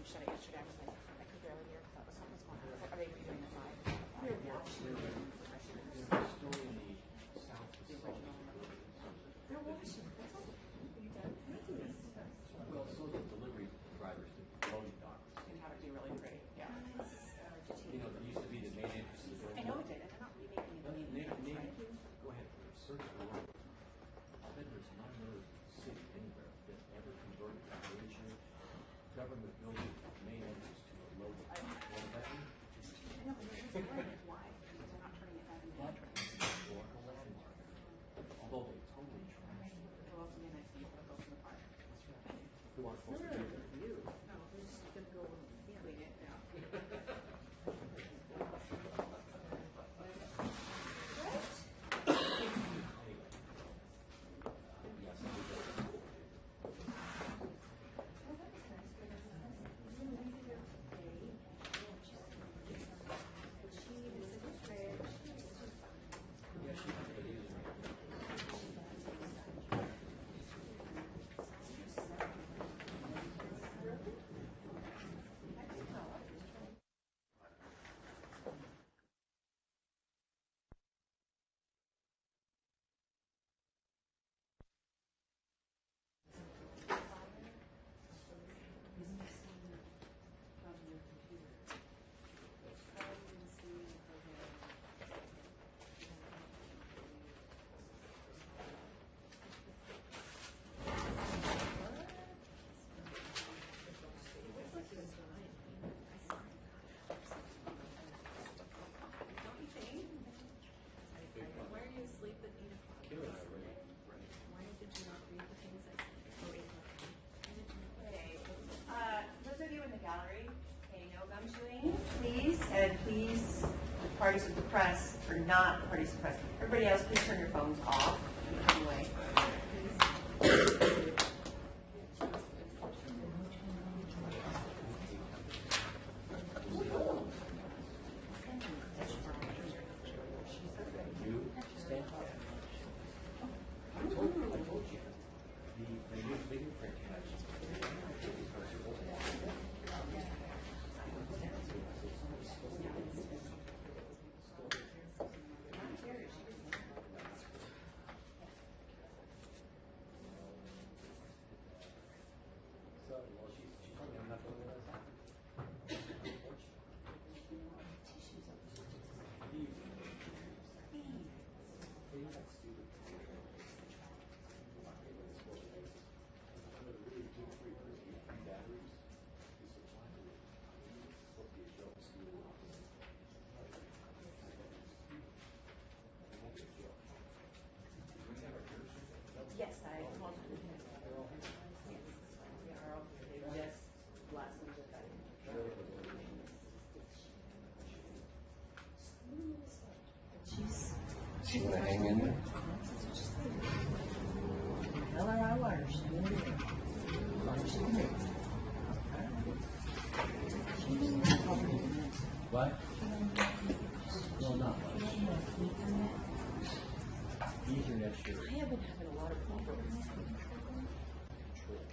said it yesterday. I was like, I could barely hear because that was something's going on. I was like, are they redoing the live? They're watching. That's all. Are you done? Well, so the delivery drivers, the loading docks. And have it be really pretty. Yeah. You know, there used to be the main entrance to the door. I know it did. And they're not remaking it. Go ahead, search the world. I bet there's not another city anywhere that ever converted a major government building main entrance to a loading dock. What does that mean? I know, but they're just doing it. Why? Because they're not turning it back into an entrance. Historical landmark. Although they totally trashed it. It'll also be a nice view for folks in the park. That's right. Who aren't supposed to do that? You. No, we're just going to go Clean it, yeah. Please, and please, the parties of the press are not parties of the press. Everybody else, please turn your phones off. Anyway, You stand up. I told you. The new fingerprint has. yes, I called you. They just last week. She want to hang in there? Tell her I want her. She can do it. What? Well, not much. Ethernet, sure. I have been having a lot of problems. Control.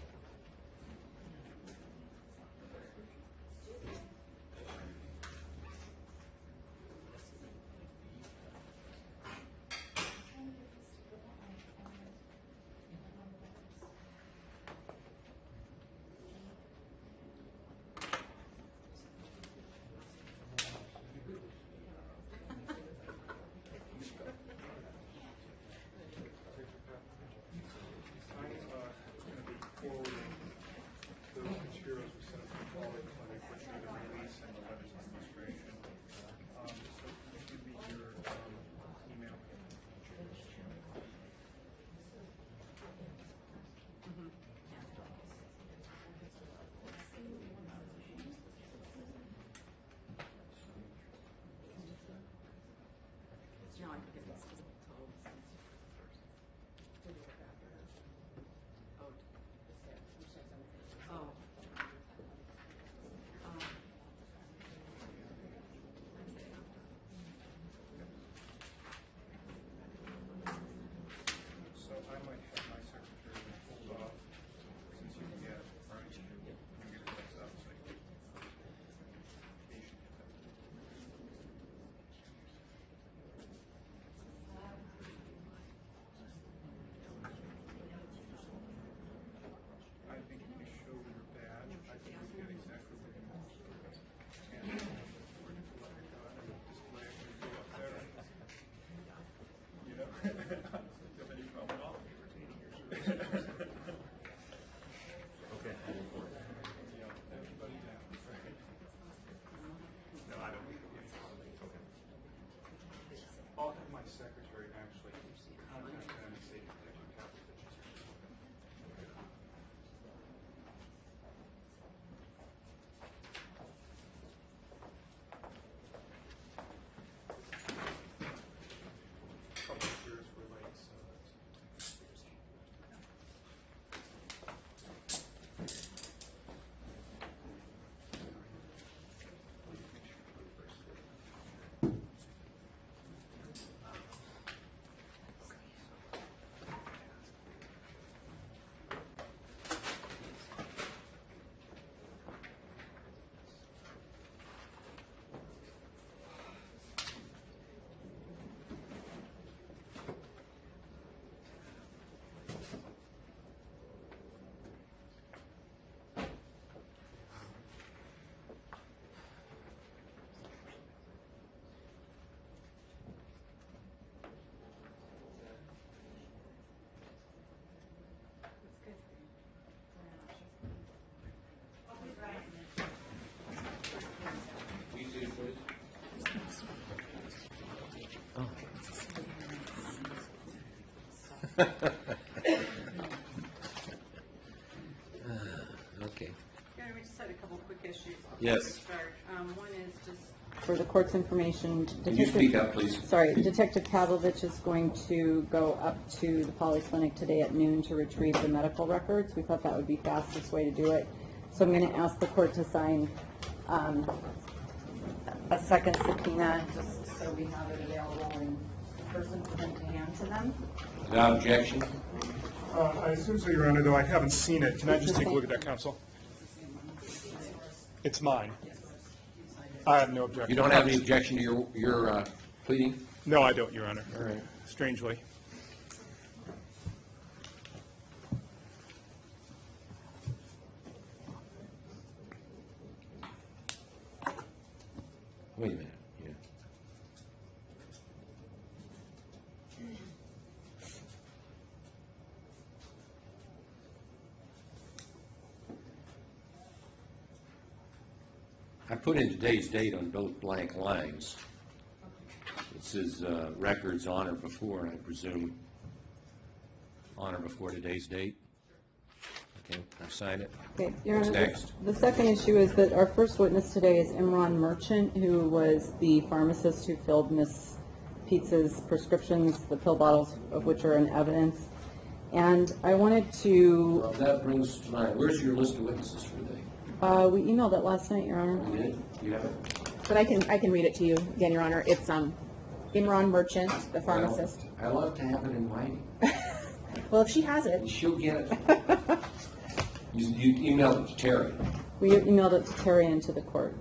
Okay. Yeah, we just had a couple quick issues. Yes. To start. One is just, For the court's information, Can you speak up, please? Sorry, Detective Pavlovich is going to go up to the polyclinic today at noon to retrieve the medical records. We thought that would be fastest way to do it. So I'm going to ask the court to sign a second subpoena, just so we have it available in person for them to hand to them. Without objection? I assume so, Your Honor, though I haven't seen it. Can I just take a look at that, counsel? It's mine. I have no objection. You don't have any objection to your pleading? No, I don't, Your Honor. All right. Strangely. Wait a minute. Yeah. I put in today's date on both blank lines. It says records on or before, and I presume on or before today's date. Okay, I sign it. Okay, Your What's Honor, next? the second issue is that our first witness today is Imran Merchant, who was the pharmacist who filled Ms. Pietz's prescriptions, the pill bottles of which are in evidence. And I wanted to, Well, that brings to mind, where's your list of witnesses for today? we emailed it last night, Your Honor. You did? You have it? But I can read it to you again, Your Honor. It's Imran Merchant, the pharmacist. I love to have it in writing. Well, if she has And it. she'll get it. You emailed it to Terry. We emailed it to Terry and to the court.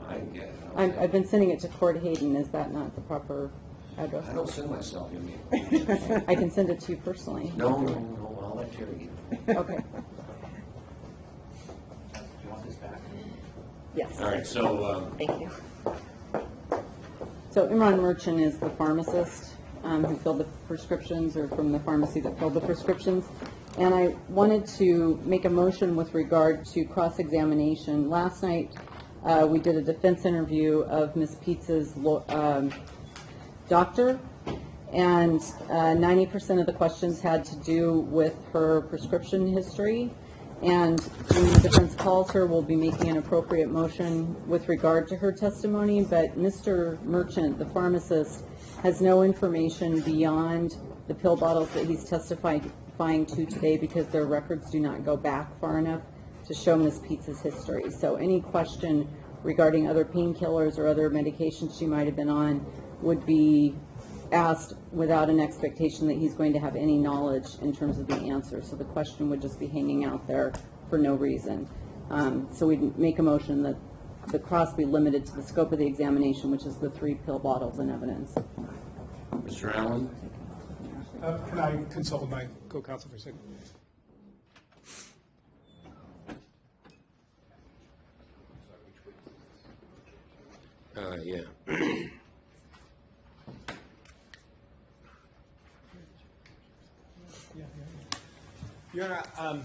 I can get it. I've been sending it to Court Hayden. Is that not the proper address? I don't send myself email. I can send it to you personally. No, I'll let Terry get it. Okay. You want this back? Yes. All right, so, Thank you. So Imran Merchant is the pharmacist who filled the prescriptions, or from the pharmacy that filled the prescriptions. And I wanted to make a motion with regard to cross-examination. Last night, we did a defense interview of Ms. Pietz's doctor, and 90% of the questions had to do with her prescription history. And when the defense calls her, we'll be making an appropriate motion with regard to her testimony. But Mr. Merchant, the pharmacist, has no information beyond the pill bottles that he's testifying to today, because their records do not go back far enough to show Ms. Pietz's history. So any question regarding other painkillers or other medications she might have been on would be asked without an expectation that he's going to have any knowledge in terms of the answer. So the question would just be hanging out there for no reason. So we'd make a motion that the cross be limited to the scope of the examination, which is the 3 pill bottles in evidence. Mr. Allen? Can I consult with my co-counsel for a second? Yeah. Your Honor,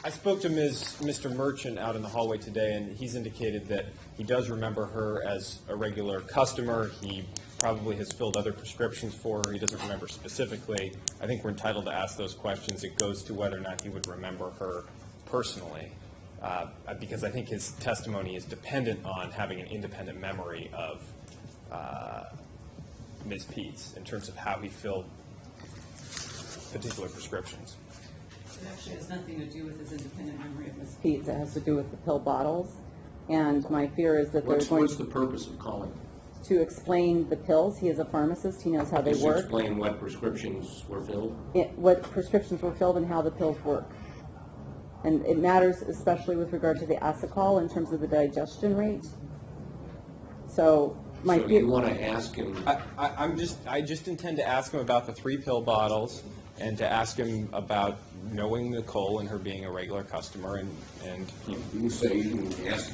I spoke to Mr. Merchant out in the hallway today, and he's indicated that he does remember her as a regular customer. He probably has filled other prescriptions for her. He doesn't remember specifically. I think we're entitled to ask those questions. It goes to whether or not he would remember her personally, because I think his testimony is dependent on having an independent memory of Ms. Pietz in terms of how he filled particular prescriptions. It actually has nothing to do with his independent memory of Ms. Pietz. It has to do with the pill bottles. And my fear is that they're going What's the purpose of calling? to explain the pills. He is a pharmacist. He knows how they Just to work. explain what prescriptions were filled? What prescriptions were filled and how the pills work. And it matters especially with regard to the acetol in terms of the digestion rate. So my So fear... you want to ask him? I just intend to ask him about the 3 pill bottles and to ask him about knowing Nicole and her being a regular customer, and You can say, you can ask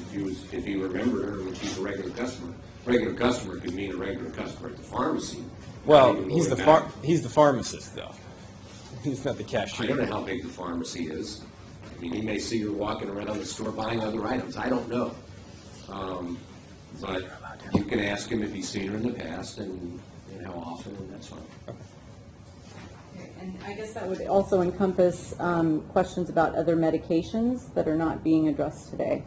if he remembered her when she's a regular customer. Regular customer could mean a regular customer at the pharmacy. well, Even he's going the back. he's the pharmacist though. He's not the I cashier. don't know how big the pharmacy is. I mean, he may see her walking around the store buying other items. I don't know. But you can ask him if he's seen her in the past and how often, and that's fine. And I guess that would also encompass questions about other medications that are not being addressed today,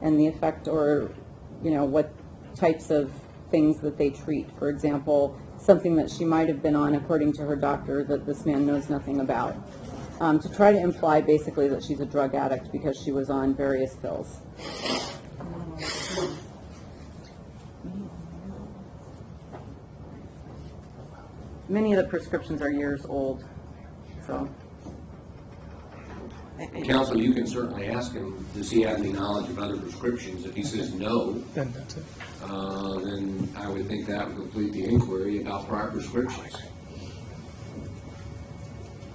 and the effect, or, what types of things that they treat. For example, something that she might have been on according to her doctor that this man knows nothing about. To try to imply basically that she's a drug addict because she was on various pills. Many of the prescriptions are years old, so. Counsel, you can certainly ask him, does he have any knowledge of other prescriptions? If he says no, Then that's it. then I would think that would complete the inquiry about prior prescriptions.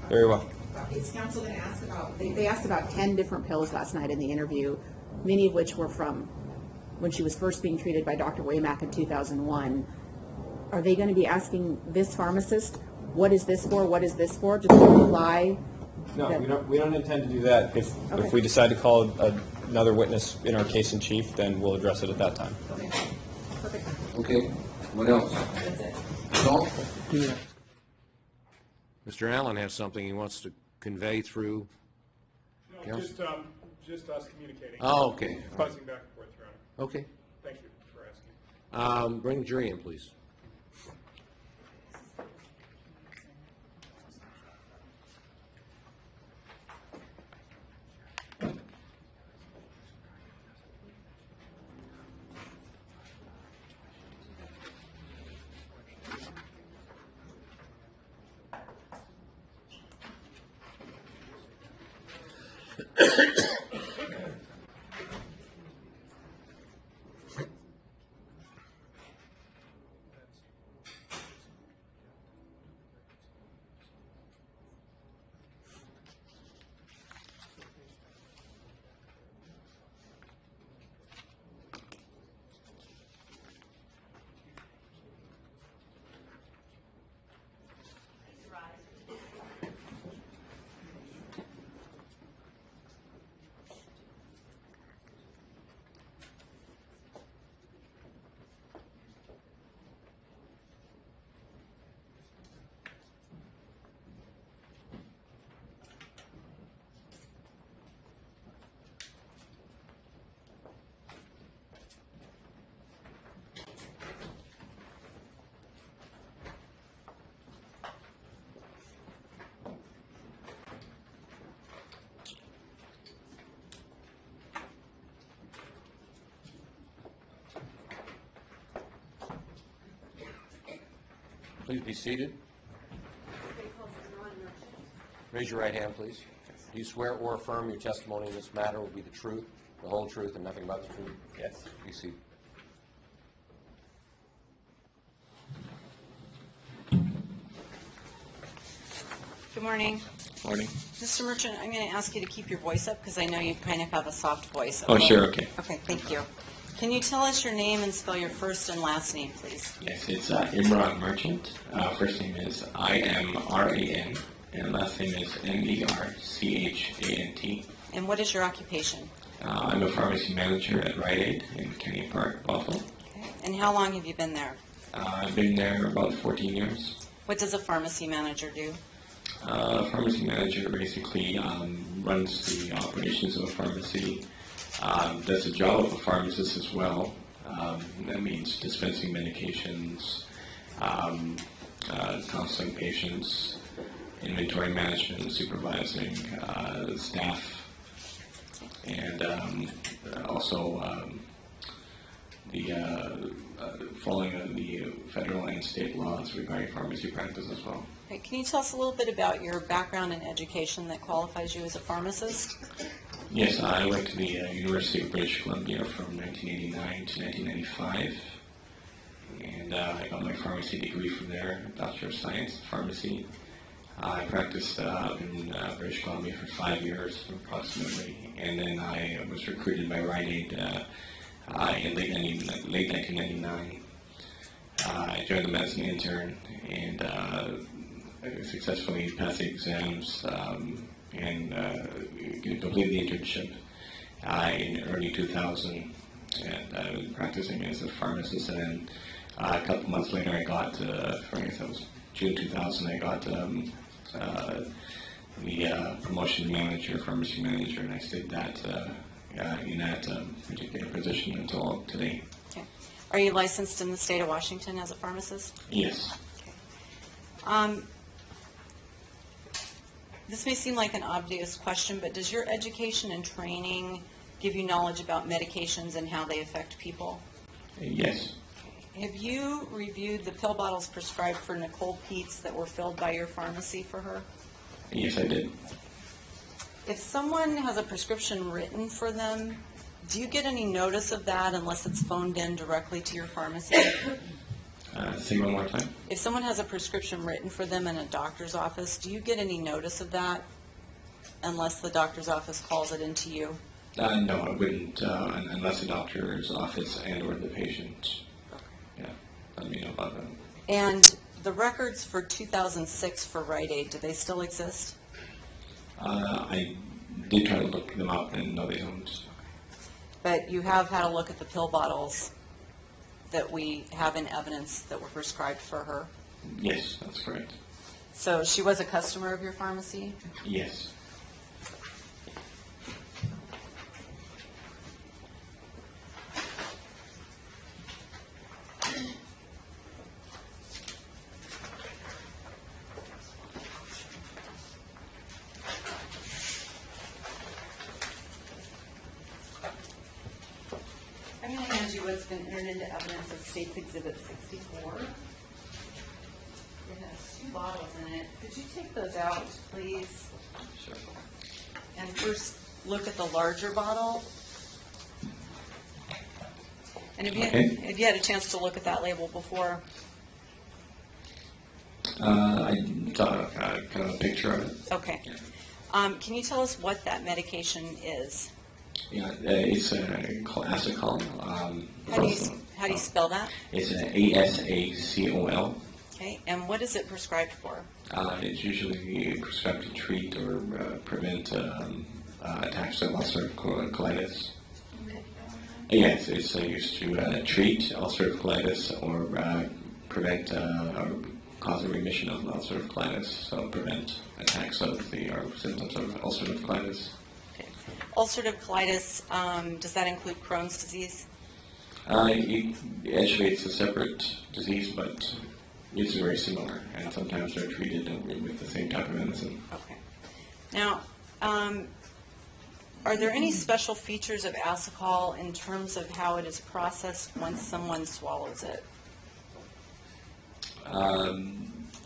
Very well. Is counsel going to ask about, they asked about 10 different pills last night in the interview, many of which were from when she was first being treated by Dr. Waymack in 2001. Are they going to be asking this pharmacist, what is this for, what is this for, just to imply? No, we don't intend to do that. If we decide to call another witness in our case in chief, then we'll address it at that time. Okay, perfect. Okay, what else? That's it. Saul? Mr. Allen has something he wants to convey through. No, just us communicating. Oh, okay. Buzzing back and forth, Your Honor. Okay. Thank you for asking. Bring the jury in, please. Please be seated. Raise your right hand, please. Do you swear or affirm your testimony in this matter will be the truth, the whole truth, and nothing but the truth? Yes. Be seated. Good morning. Morning. Mr. Merchant, I'm going to ask you to keep your voice up because I know you kind of have a soft voice. Oh, sure, okay. Okay, thank you. Can you tell us your name and spell your first and last name, please? Yes, it's Imran Merchant. First name is I-M-R-A-N, and last name is M-E-R-C-H-A-N-T. And what is your occupation? I'm a pharmacy manager at Rite Aid in Kenny Park, Buffalo. Okay. And how long have you been there? I've been there about 14 years. What does a pharmacy manager do? Pharmacy manager basically runs the operations of a pharmacy. Does the job of a pharmacist as well. That means dispensing medications, counseling patients, inventory management, supervising staff, and also following the federal and state laws regarding pharmacy practice as well. Okay. Can you tell us a little bit about your background and education that qualifies you as a pharmacist? Yes, I went to the University of British Columbia from 1989 to 1995, and I got my pharmacy degree from there, Bachelor of Science in Pharmacy. I practiced in British Columbia for 5 years approximately, and then I was recruited by Rite Aid in late 1999. I joined them as an intern and successfully passed the exams and completed the internship in early 2000, and practicing as a pharmacist. And then a couple months later, I got, I guess that was June 2000, I got the promotion manager, pharmacy manager, and I stayed that in that particular position until today. Okay. Are you licensed in the state of Washington as a pharmacist? Yes. This may seem like an obvious question, but does your education and training give you knowledge about medications and how they affect people? Yes. Have you reviewed the pill bottles prescribed for Nicole Pietz that were filled by your pharmacy for her? Yes, I did. If someone has a prescription written for them, do you get any notice of that unless it's phoned in directly to your pharmacy? Say one more time. If someone has a prescription written for them in a doctor's office, do you get any notice of that unless the doctor's office calls it into you? No, I wouldn't, unless the doctor's office and or the patient. Yeah, let me know about that. And the records for 2006 for Rite Aid, do they still exist? I did try to look them up, and no, they don't. But you have had a look at the pill bottles that we have in evidence that were prescribed for her? Yes, that's correct. So she was a customer of your pharmacy? Yes. I'm going to hand you what's been entered into evidence of State's Exhibit 64. It has 2 bottles in it. Could you take those out, please? Sure. And first, look at the larger bottle. And have you had a chance to look at that label before? I saw kind of a picture of it. Okay. Can you tell us what that medication is? Yeah, it's Asacol. How do you spell that? It's ASACOL. Okay. And what is it prescribed for? It's usually prescribed to treat or prevent attacks of ulcerative colitis. Yes, it's used to treat ulcerative colitis or prevent or cause a remission of ulcerative colitis, so prevent attacks of the or symptoms of ulcerative colitis. Okay. Ulcerative colitis, does that include Crohn's disease? Actually, it's a separate disease, but it's very similar, and sometimes they're treated with the same type of medicine. Okay. Now, are there any special features of Asacol in terms of how it is processed once someone swallows it?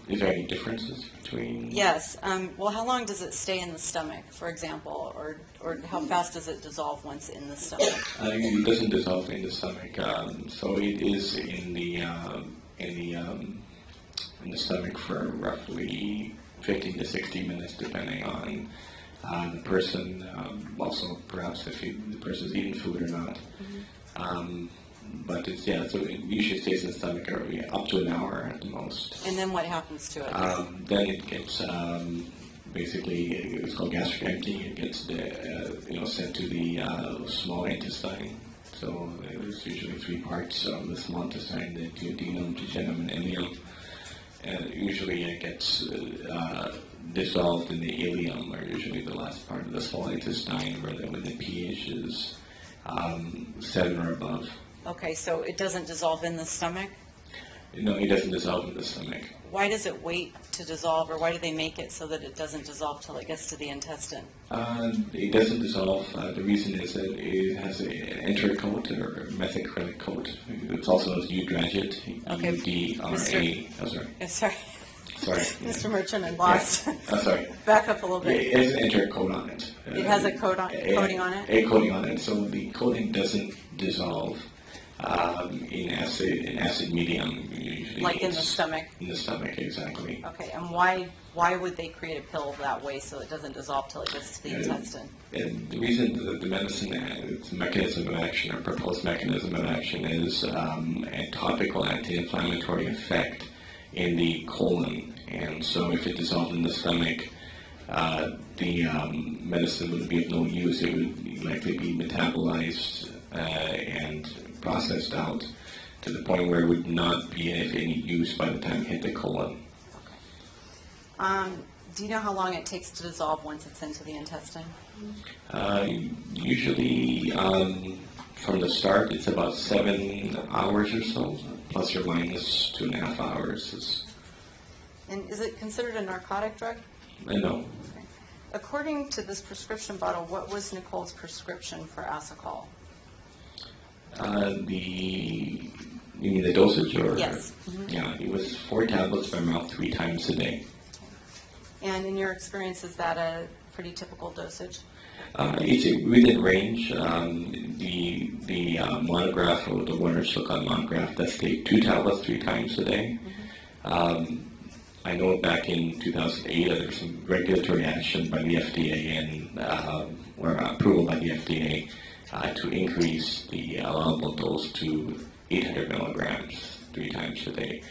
Is there any differences between? Yes. Well, how long does it stay in the stomach, for example, or how fast does it dissolve once in the stomach? It doesn't dissolve in the stomach, so it is in the stomach for roughly 15 to 60 minutes, depending on the person. Also, perhaps if the person's eating food or not. But it's, so it usually stays in the stomach up to an hour at the most. And then what happens to it? Then it gets basically, it's called gastric emptying. It gets sent to the small intestine. So there's usually 3 parts of the small intestine: the duodenum, jejunum, and ileum. And usually it gets dissolved in the ileum, or usually the last part of the small intestine, where when the pH is 7 or above. Okay, so it doesn't dissolve in the stomach? No, it doesn't dissolve in the stomach. Why does it wait to dissolve, or why do they make it so that it doesn't dissolve till it gets to the intestine? It doesn't dissolve. The reason is that it has an enteric coat or methacrylic coat. It's also known as U-graduate, Okay. U-D-R-A. Oh, sorry. Sorry. Sorry. Mr. Merchant, I'm lost. Yeah. Oh, sorry. Back up a little bit. It has an enteric coat on it. It has a coating on it? A coating on it. So the coating doesn't dissolve in acid medium. Usually Like in the stomach? In the stomach, exactly. Okay, and why would they create a pill that way so it doesn't dissolve till it gets to the intestine? And the reason that the medicine, its mechanism of action, or proposed mechanism of action, is a topical anti-inflammatory effect in the colon. And so if it dissolved in the stomach, the medicine would be of no use. It would likely be metabolized and processed out to the point where it would not be of any use by the time it hit the colon. Do you know how long it takes to dissolve once it's into the intestine? Usually, from the start, it's about 7 hours or so, plus or minus 2.5 hours. And is it considered a narcotic drug? No. According to this prescription bottle, what was Nicole's prescription for Asacol? You mean the dosage, or? Yes. Yeah, it was 4 tablets by mouth 3 times a day. And in your experience, is that a pretty typical dosage? It's within range. The monograph, or the Warner Silicon monograph, that's take 2 tablets 3 times a day. I know back in 2008 there was some regulatory action by the FDA or approval by the FDA to increase the allowable dose to 800 milligrams 3 times a day.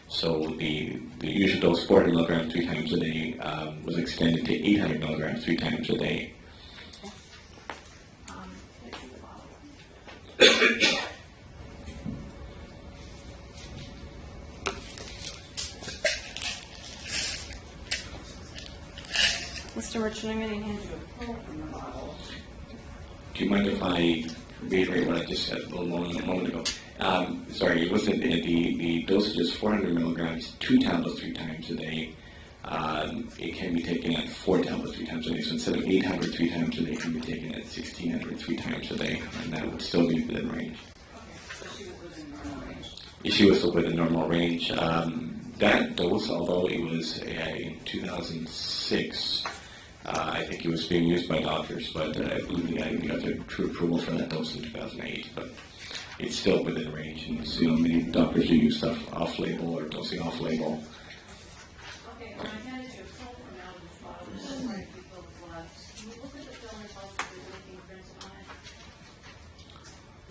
So the usual dose, 400 milligrams 3 times a day, was extended to 800 milligrams 3 times a day. Mr. Merchant, I'm going to hand you a pill from the bottle. Do you mind if I reiterate what I just said a little moment ago? Sorry, it wasn't the dosage is 400 milligrams, 2 tablets 3 times a day. It can be taken at 4 tablets 3 times a day. So instead of 800 3 times a day, it can be taken at 1600 3 times a day, and that would still be within range. So she was within normal range. She was still within normal range. That dose, although it was in 2006, I think it was being used by doctors, but I believe we got the true approval for that dose in 2008. But it's still within range, and so, many doctors do use stuff off-label or dosing off-label. Okay, when I handed you a pill from out of this bottle, there's just quite a few pills left. Can you look at the pill and tell us if there's anything printed on it?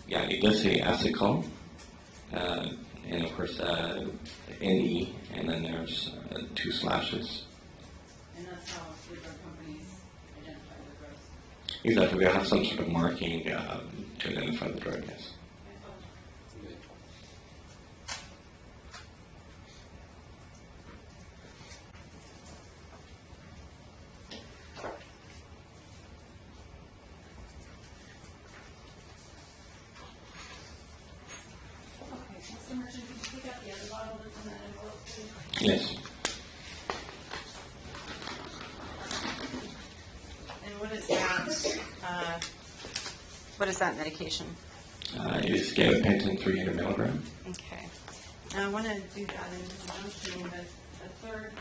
Yeah, it does say Asacol, and of course NE, and then there's 2 slashes. And that's how the drug companies identify the drugs. Exactly, they have some sort of marking to identify the drug, yes. Mr. Merchant, could you pick up the other bottle that's in that envelope, please? Yes. And what is that medication? It is gabapentin 300 milligram. Okay. Now I want to do that in conjunction with a third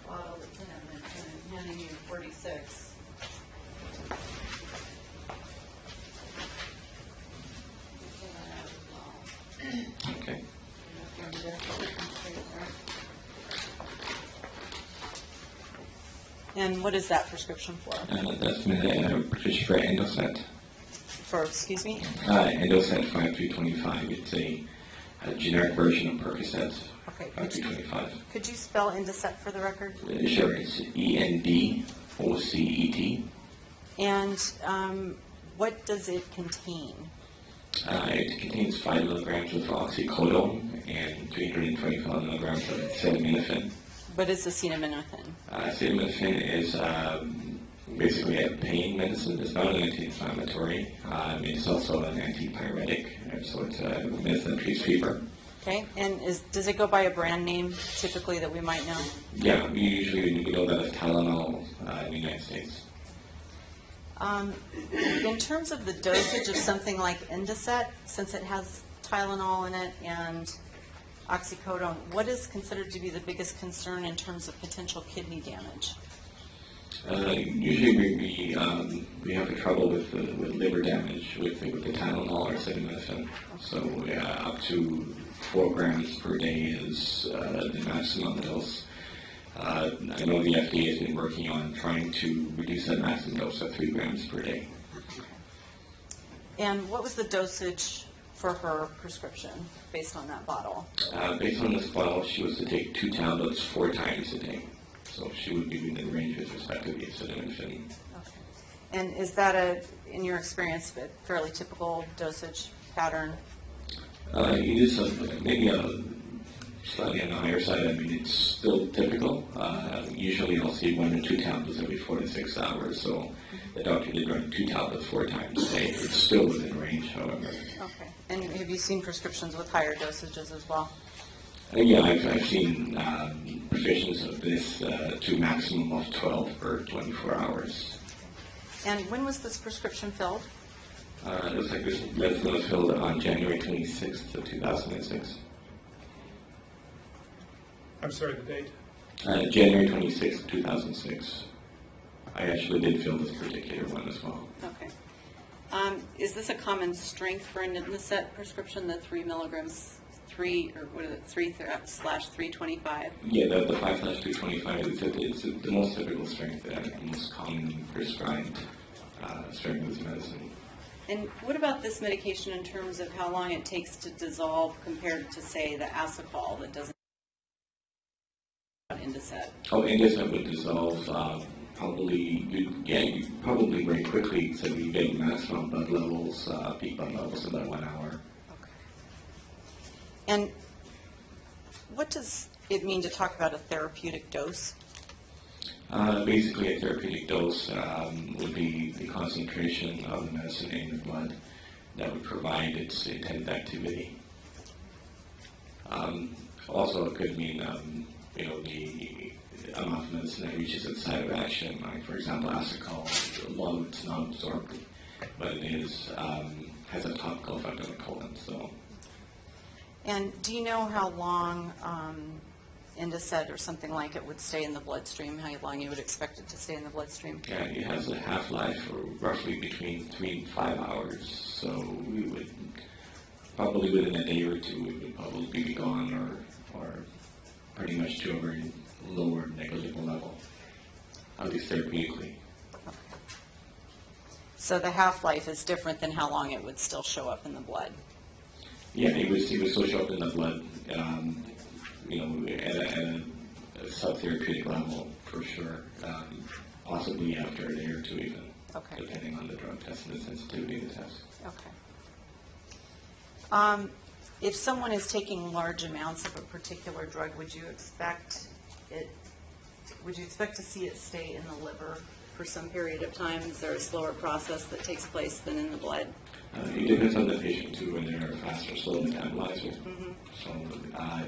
bottle that's in it, and I'm handing you 46. Okay. And what is that prescription for? That's been prescription for Endocet. For, excuse me? Endocet 5325. It's a generic version of Percocet. Okay. 5325. Could you spell Indocet for the record? Sure, it's ENDOCET. And what does it contain? It contains 5 milligrams of oxycodone and 325 milligrams of acetaminophen. What is acetaminophen? Acetaminophen is basically a pain medicine. It's not an anti-inflammatory. It's also an antipyretic, so it's a medicine that treats fever. Okay, and does it go by a brand name typically that we might know? Yeah, we know that as Tylenol in the United States. In terms of the dosage of something like Indocet, since it has Tylenol in it and oxycodone, what is considered to be the biggest concern in terms of potential kidney damage? Usually we have trouble with liver damage with the Tylenol or acetaminophen. So up to 4 grams per day is the maximum dose. I know the FDA has been working on trying to reduce that maximum dose to 3 grams per day. And what was the dosage for her prescription based on that bottle? Based on this bottle, she was to take 2 tablets 4 times a day. So she would be within range with respect to the acetaminophen. Okay. And is that, in your experience, a fairly typical dosage pattern? It is maybe slightly on the higher side. I mean, it's still typical. Usually I'll see 1 or 2 tablets every 4 to 6 hours, so the doctor did run 2 tablets 4 times a day. It's still within range, however. Okay. And have you seen prescriptions with higher dosages as well? Yeah, I've seen prescriptions of this to a maximum of 12 per 24 hours. And when was this prescription filled? It looks like this medicine was filled on January 26th of 2006. I'm sorry, the date? January 26th, 2006. I actually did fill this particular one as well. Okay. Is this a common strength for an Indocet prescription, the 3 milligrams, 3/325? Yeah, the 5/325 is the most typical strength, the most commonly prescribed strength of this medicine. And what about this medication in terms of how long it takes to dissolve compared to, say, the Asacol that doesn't Indocet? Oh, Indocet would dissolve probably very quickly, so you get maximum blood levels, peak blood levels in about 1 hour. Okay. And what does it mean to talk about a therapeutic dose? Basically, a therapeutic dose would be the concentration of the medicine in the blood that would provide its intended activity. Also, it could mean, the amount of medicine that reaches its site of action. Like, for example, Asacol, although it's not absorbed, but it is has a topical effect on the colon. So. And do you know how long Indocet or something like it would stay in the bloodstream, how long you would expect it to stay in the bloodstream? Yeah, it has a half-life of roughly between 3 and 5 hours, so we would probably within a day or two we would probably be gone or pretty much to a very lower negligible level, at least therapeutically. Okay. So the half-life is different than how long it would still show up in the blood? Yeah, it would still show up in the blood, at a subtherapeutic level for sure, possibly after a day or two even, Okay. depending on the drug test and the sensitivity of the test. Okay. If someone is taking large amounts of a particular drug, would you expect to see it stay in the liver for some period of time? Is there a slower process that takes place than in the blood? It depends on the patient too, whether they're fast or slow metabolizer. Mm-hmm. So,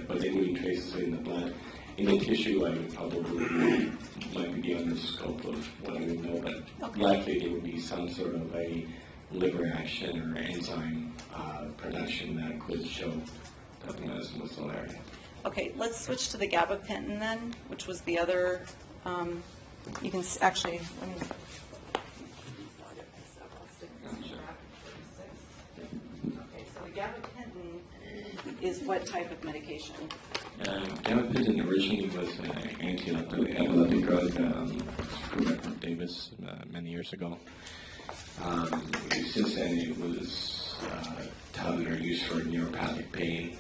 but they wouldn't trace it in the blood. In the tissue, I would probably might be beyond the scope of what I would know, but Okay. likely there would be some sort of a liver action or enzyme production that could show that the medicine was still there. Okay, let's switch to the gabapentin then, which was the other, you can actually, let me. Okay, so the gabapentin is what type of medication? Gabapentin originally was an anti-epileptic drug approved by Davis many years ago. Since then, it was touted or used for neuropathic pain.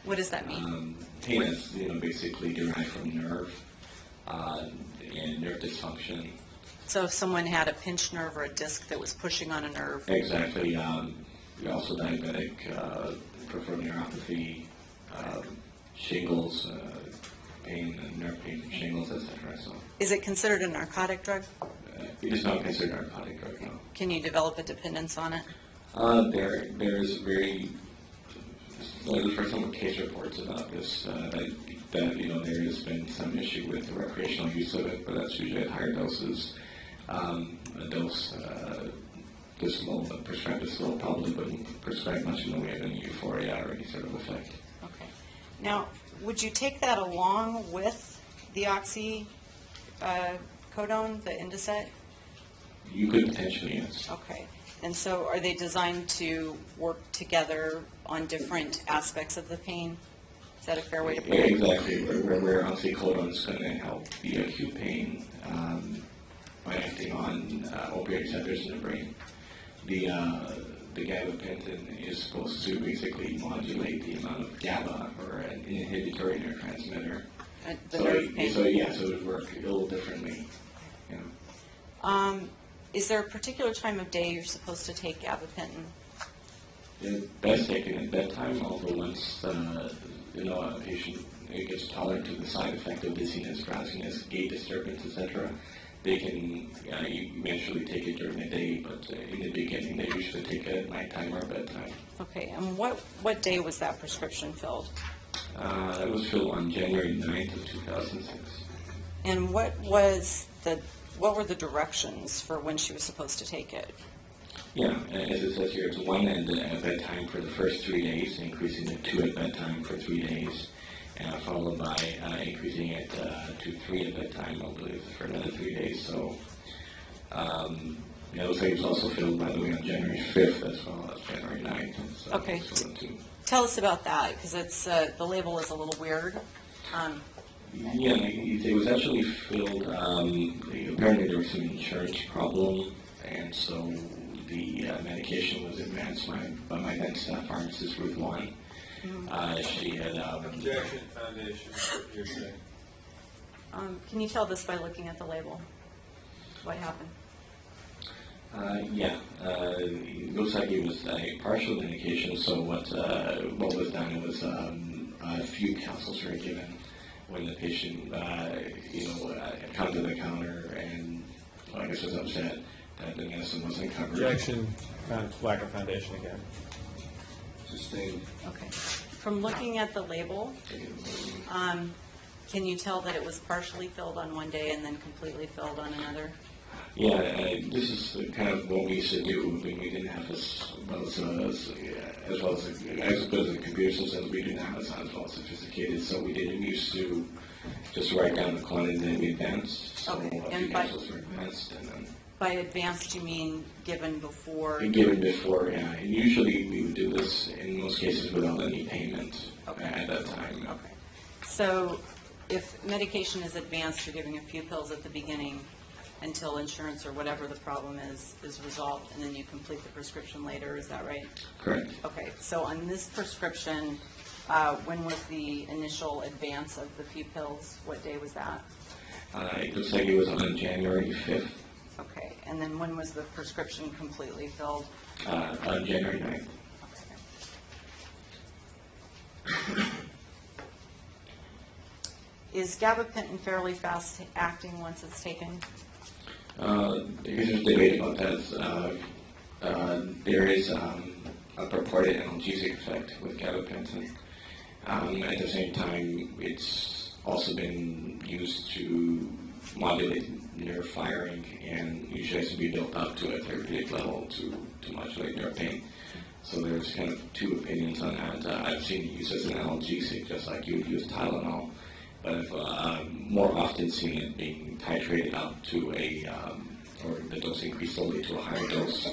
What does that mean? Pain is, basically derived from nerve and nerve dysfunction. So if someone had a pinched nerve or a disc that was pushing on a nerve? Exactly. Also diabetic, peripheral neuropathy, shingles, pain, nerve pain from shingles, etc. So Is it considered a narcotic drug? it is not considered a narcotic drug, no. Can you develop a dependence on it? There's very, for some case reports about this, that there has been some issue with the recreational use of it, but that's usually at higher doses. A dose this low, but prescribed this low, probably wouldn't prescribe much in the way of any euphoria or any sort of effect. Okay. Now, would you take that along with the oxycodone, the Indocet? You could potentially, yes. Okay. And so are they designed to work together on different aspects of the pain? Is that a fair way to put it? Exactly. Where oxycodone is going to help the acute pain by acting on opioid receptors in the brain. The gabapentin is supposed to basically modulate the amount of GABA, or an inhibitory neurotransmitter. The nerve pain. So it would work a little differently. Yeah. Is there a particular time of day you're supposed to take gabapentin? It's best taken at bedtime, although once a patient it gets tolerant to the side effect of dizziness, drowsiness, gait disturbance, etc., they can eventually take it during the day, but in the beginning they usually take it at nighttime or bedtime. Okay, and what day was that prescription filled? That was filled on January 9th of 2006. And what were the directions for when she was supposed to take it? Yeah, as it says here, it's 1 at bedtime for the first 3 days, increasing to 2 at bedtime for 3 days, followed by increasing it to 3 at bedtime, I believe, for another 3 days. So, it looks like it was also filled, by the way, on January 5th as well as January 9th. So Okay. it's filled too. Tell us about that, because it's the label is a little weird. Yeah, it was actually filled, apparently there was some insurance problem, and so the medication was advanced by my then staff pharmacist, Ruth Wan. She had... Objection, foundation, you're saying. Can you tell this by looking at the label? What happened? Yeah, it looks like it was a partial medication, so what was done was a few counsels were given when the patient, had come to the counter and, I guess, was upset that the medicine wasn't covered. Objection, lack of foundation again. Sustained. Okay. From looking at the label, can you tell that it was partially filled on one day and then completely filled on another? Yeah, this is kind of what we used to do when we didn't have as good as the computer systems. We didn't have as well sophisticated, so we used to just write down the quantity in advance. So Okay, a and few capsules were advanced, and then by advanced, you mean given before? given before. Yeah, and usually we would do this in most cases without any payment at that time. Okay. So if medication is advanced, you're giving a few pills at the beginning until insurance or whatever the problem is resolved, and then you complete the prescription later, is that right? Correct. Okay, so on this prescription, when was the initial advance of the few pills? What day was that? It looks like it was on January 5th. Okay, and then when was the prescription completely filled? On January 9th. Is gabapentin fairly fast acting once it's taken? There's debate about that. There is a purported analgesic effect with gabapentin. At the same time, it's also been used to modulate nerve firing and usually has to be built up to a therapeutic level to modulate nerve pain. So there's kind of two opinions on that. I've seen it used as an analgesic, just like you would use Tylenol, but I've more often seen it being titrated up to or the dose increased slowly to a higher dose,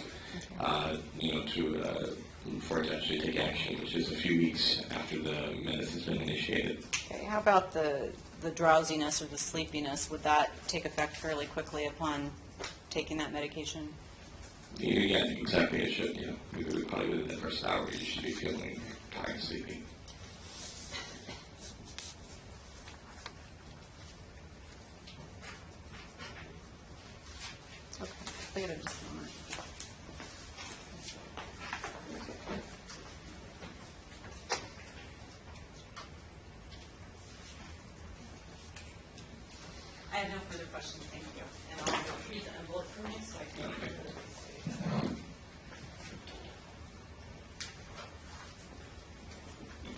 for it to actually take action, which is a few weeks after the medicine's been initiated. Okay, how about the drowsiness or the sleepiness? Would that take effect fairly quickly upon taking that medication? Yeah, exactly, it should, yeah. Probably within the first hour, you should be feeling tired and sleepy. Okay, wait just a moment. I have no further questions, thank you. And I'll retrieve the envelope from you so I can...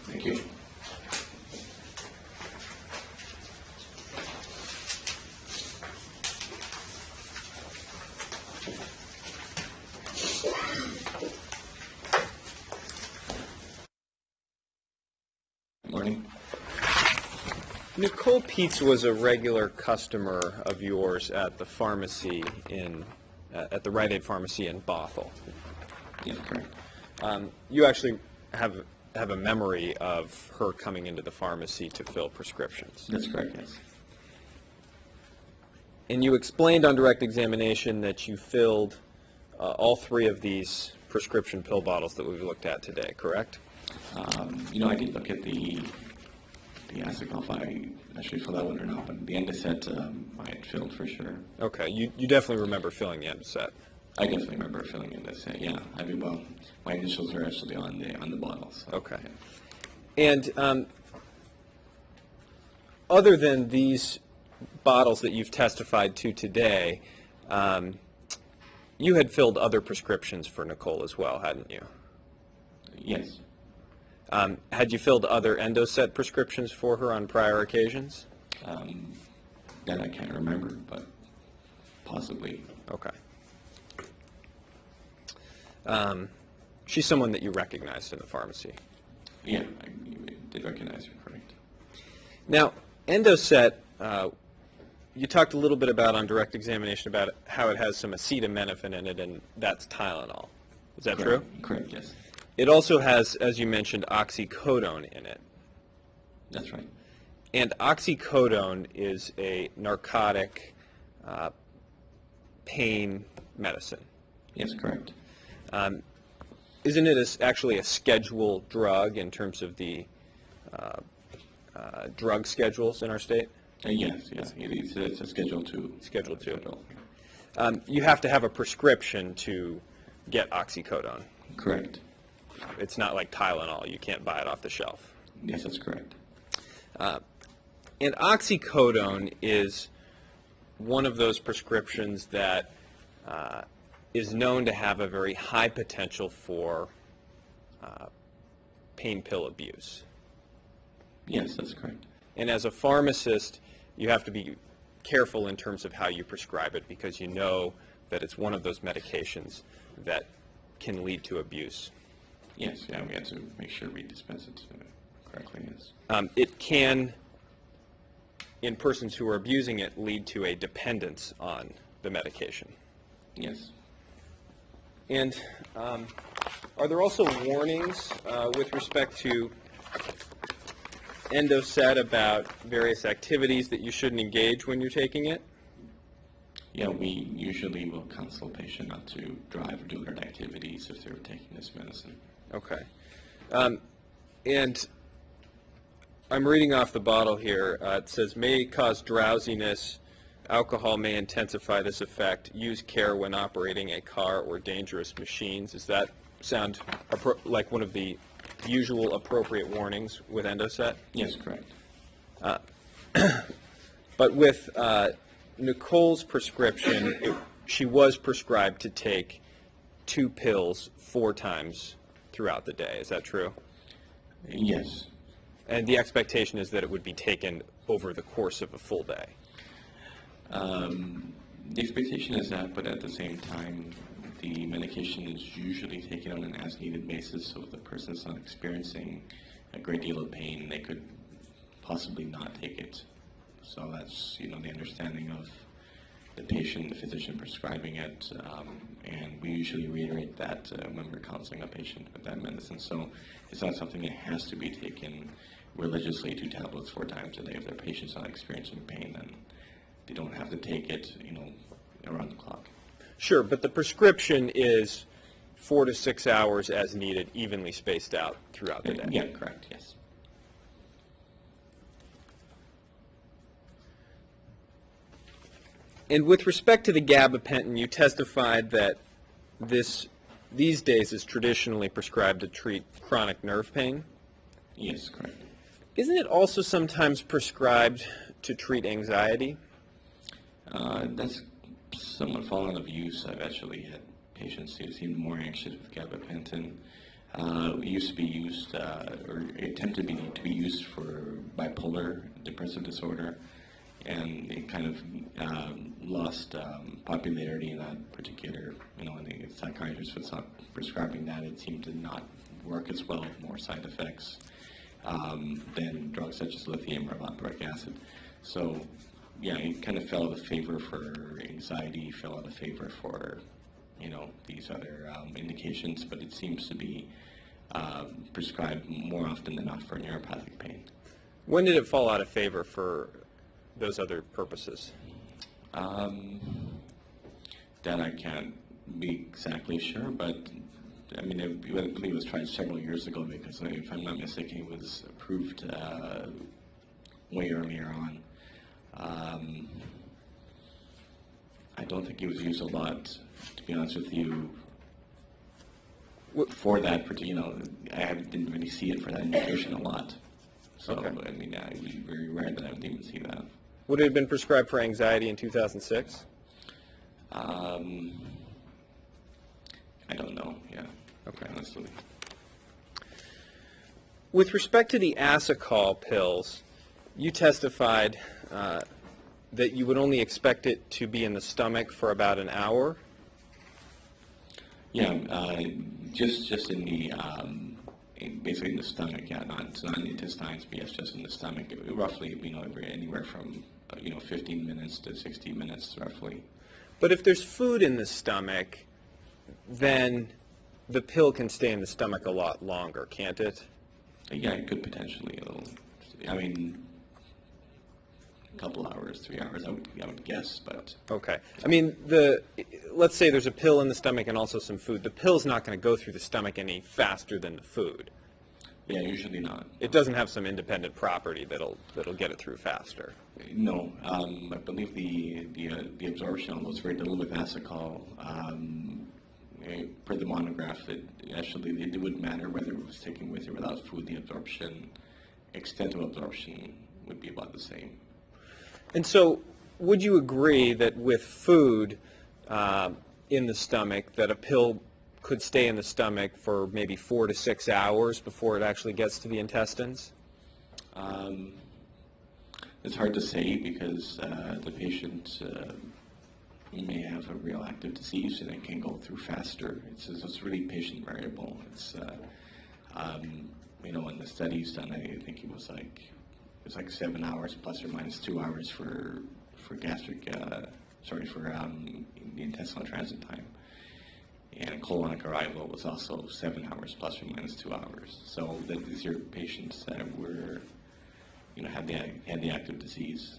Thank you. Morning. Nicole Pietz was a regular customer of yours at the pharmacy at the Rite Aid pharmacy in Bothell. Yeah, correct. You actually have a memory of her coming into the pharmacy to fill prescriptions. That's correct, yes. And you explained on direct examination that you filled all three of these prescription pill bottles that we've looked at today, correct? I did look at the acid if I actually filled that one or not, but the Endoset I had filled for sure. Okay, you definitely remember filling the Endoset. I definitely remember filling Endoset, yeah. I mean, well, my initials are actually on the bottles. So, Okay. yeah. And other than these bottles that you've testified to today, you had filled other prescriptions for Nicole as well, hadn't you? Yes. Had you filled other Endoset prescriptions for her on prior occasions? That I can't remember, but possibly. Okay. She's someone that you recognized in the pharmacy. Yeah, I did recognize her, correct. Now, Endoset, you talked a little bit about on direct examination about how it has some acetaminophen in it, and that's Tylenol. Is that true? Correct, yes. It also has, as you mentioned, oxycodone in it. That's right. And oxycodone is a narcotic pain medicine. Yes, correct. Isn't it actually a scheduled drug in terms of the drug schedules in our state? Yes, it's a Schedule 2. Schedule 2. You have to have a prescription to get oxycodone. Correct. It's not like Tylenol. You can't buy it off the shelf. Yes, that's correct. And oxycodone is one of those prescriptions that is known to have a very high potential for pain pill abuse. Yes, that's correct. And as a pharmacist, you have to be careful in terms of how you prescribe it because you know that it's one of those medications that can lead to abuse. Yes, yeah, we have to make sure we dispense it correctly, yes. It can, in persons who are abusing it, lead to a dependence on the medication. Yes. And are there also warnings with respect to Endoset about various activities that you shouldn't engage when you're taking it? Yeah, we usually will counsel a patient not to drive or do other activities if they're taking this medicine. Okay. And I'm reading off the bottle here. It says, may cause drowsiness. Alcohol may intensify this effect. Use care when operating a car or dangerous machines. Does that sound like one of the usual appropriate warnings with Endoset? Yes, correct. But with Nicole's prescription, she was prescribed to take 2 pills 4 times throughout the day. Is that true? Yes. And the expectation is that it would be taken over the course of a full day. The expectation is that, but at the same time, the medication is usually taken on an as-needed basis, so if the person is not experiencing a great deal of pain, they could possibly not take it. So that's, the understanding of the patient, the physician prescribing it, and we usually reiterate that when we're counseling a patient with that medicine. So it's not something that has to be taken religiously, 2 tablets 4 times a day. If their patient's not experiencing pain, then they don't have to take it, around the clock. Sure, but the prescription is 4 to 6 hours as needed, evenly spaced out throughout the day. Yeah, correct, yes. And with respect to the gabapentin, you testified that these days is traditionally prescribed to treat chronic nerve pain. Yes, correct. Isn't it also sometimes prescribed to treat anxiety? That's somewhat fallen out of use. I've actually had patients who seem more anxious with gabapentin. It used to be used, or attempted to be used for bipolar depressive disorder, and it kind of lost popularity in that particular, and the psychiatrist would stop prescribing that. It seemed to not work as well, more side effects than drugs such as lithium or valproic acid. So, yeah, it kind of fell out of favor for anxiety, fell out of favor for, these other indications, but it seems to be prescribed more often than not for neuropathic pain. When did it fall out of favor for those other purposes? That I can't be exactly sure, but I believe it was tried several years ago because, if I'm not mistaken, it was approved way earlier on. I don't think it was used a lot, to be honest with you, for that particular, I didn't really see it for that indication a lot. So, Okay. I mean, it would be very rare that I would even see that. Would it have been prescribed for anxiety in 2006? I don't know, yeah. Okay. Honestly. With respect to the Asacol pills, you testified that you would only expect it to be in the stomach for about an hour. Yeah, just in the, basically in the stomach, yeah, not in the intestines, but yes, just in the stomach. Roughly, anywhere from, 15 minutes to 60 minutes, roughly. But if there's food in the stomach, then the pill can stay in the stomach a lot longer, can't it? Yeah, it could potentially a little, I mean, a couple hours, 3 hours, I would guess, but. Okay. I mean, let's say there's a pill in the stomach and also some food. The pill's not going to go through the stomach any faster than the food. Yeah, usually not. It doesn't have some independent property that'll get it through faster. No, I believe the absorption was very little with Asacol. Per the monograph, it wouldn't matter whether it was taken with or without food. The absorption, extent of absorption would be about the same. And so, would you agree that with food in the stomach, that a pill could stay in the stomach for maybe 4 to 6 hours before it actually gets to the intestines? It's hard to say because the patient may have a real active disease and it can go through faster. It's really patient variable. It's in the studies done, I think it was like 7 hours plus or minus 2 hours for gastric, the intestinal transit time. And colonic arrival was also 7 hours plus or minus 2 hours. So these are patients that were, had the active disease.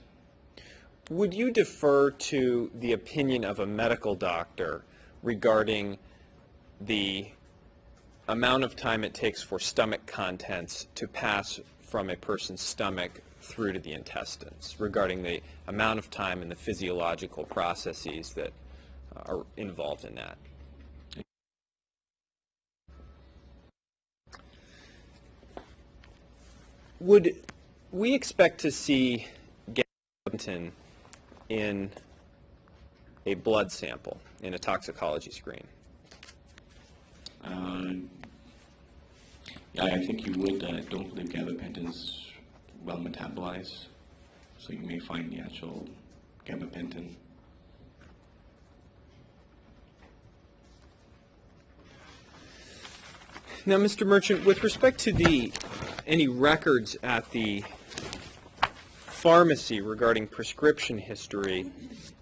Would you defer to the opinion of a medical doctor regarding the amount of time it takes for stomach contents to pass from a person's stomach through to the intestines, regarding the amount of time and the physiological processes that are involved in that? Would we expect to see gabapentin in a blood sample, in a toxicology screen? Yeah, I think you would. I don't believe gabapentin is well metabolized, so you may find the actual gabapentin. Now, Mr. Merchant, with respect to any records at the pharmacy regarding prescription history,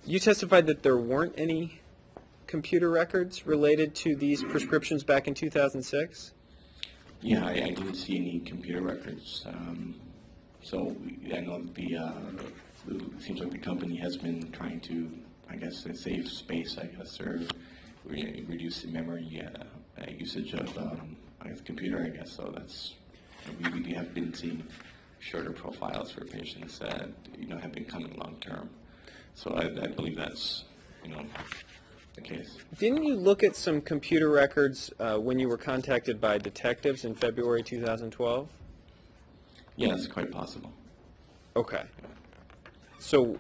you testified that there weren't any computer records related to these prescriptions back in 2006? Yeah, I didn't see any computer records. So I know it seems like the company has been trying to, I guess, save space, or reduce the memory usage of computer, I guess. So that's, we have been seeing shorter profiles for patients that have been coming long term. So I believe that's the case. Didn't you look at some computer records when you were contacted by detectives in February 2012? Yeah, that's quite possible. Okay. So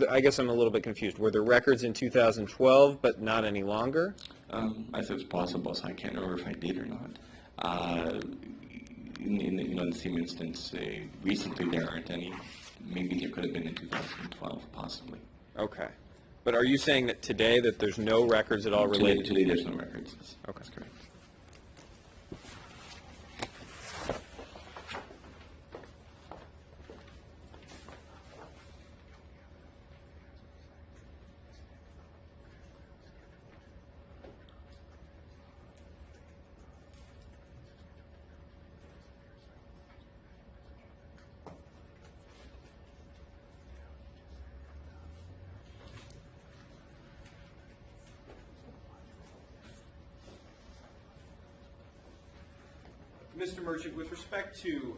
I guess I'm a little bit confused. Were there records in 2012 but not any longer? I said it's possible, so I can't remember if I did or not. In the same instance, recently there aren't any. Maybe there could have been in 2012, possibly. Okay. But are you saying that today that there's no records at all related? Today there's no records. Okay. That's correct. Mr. Merchant, with respect to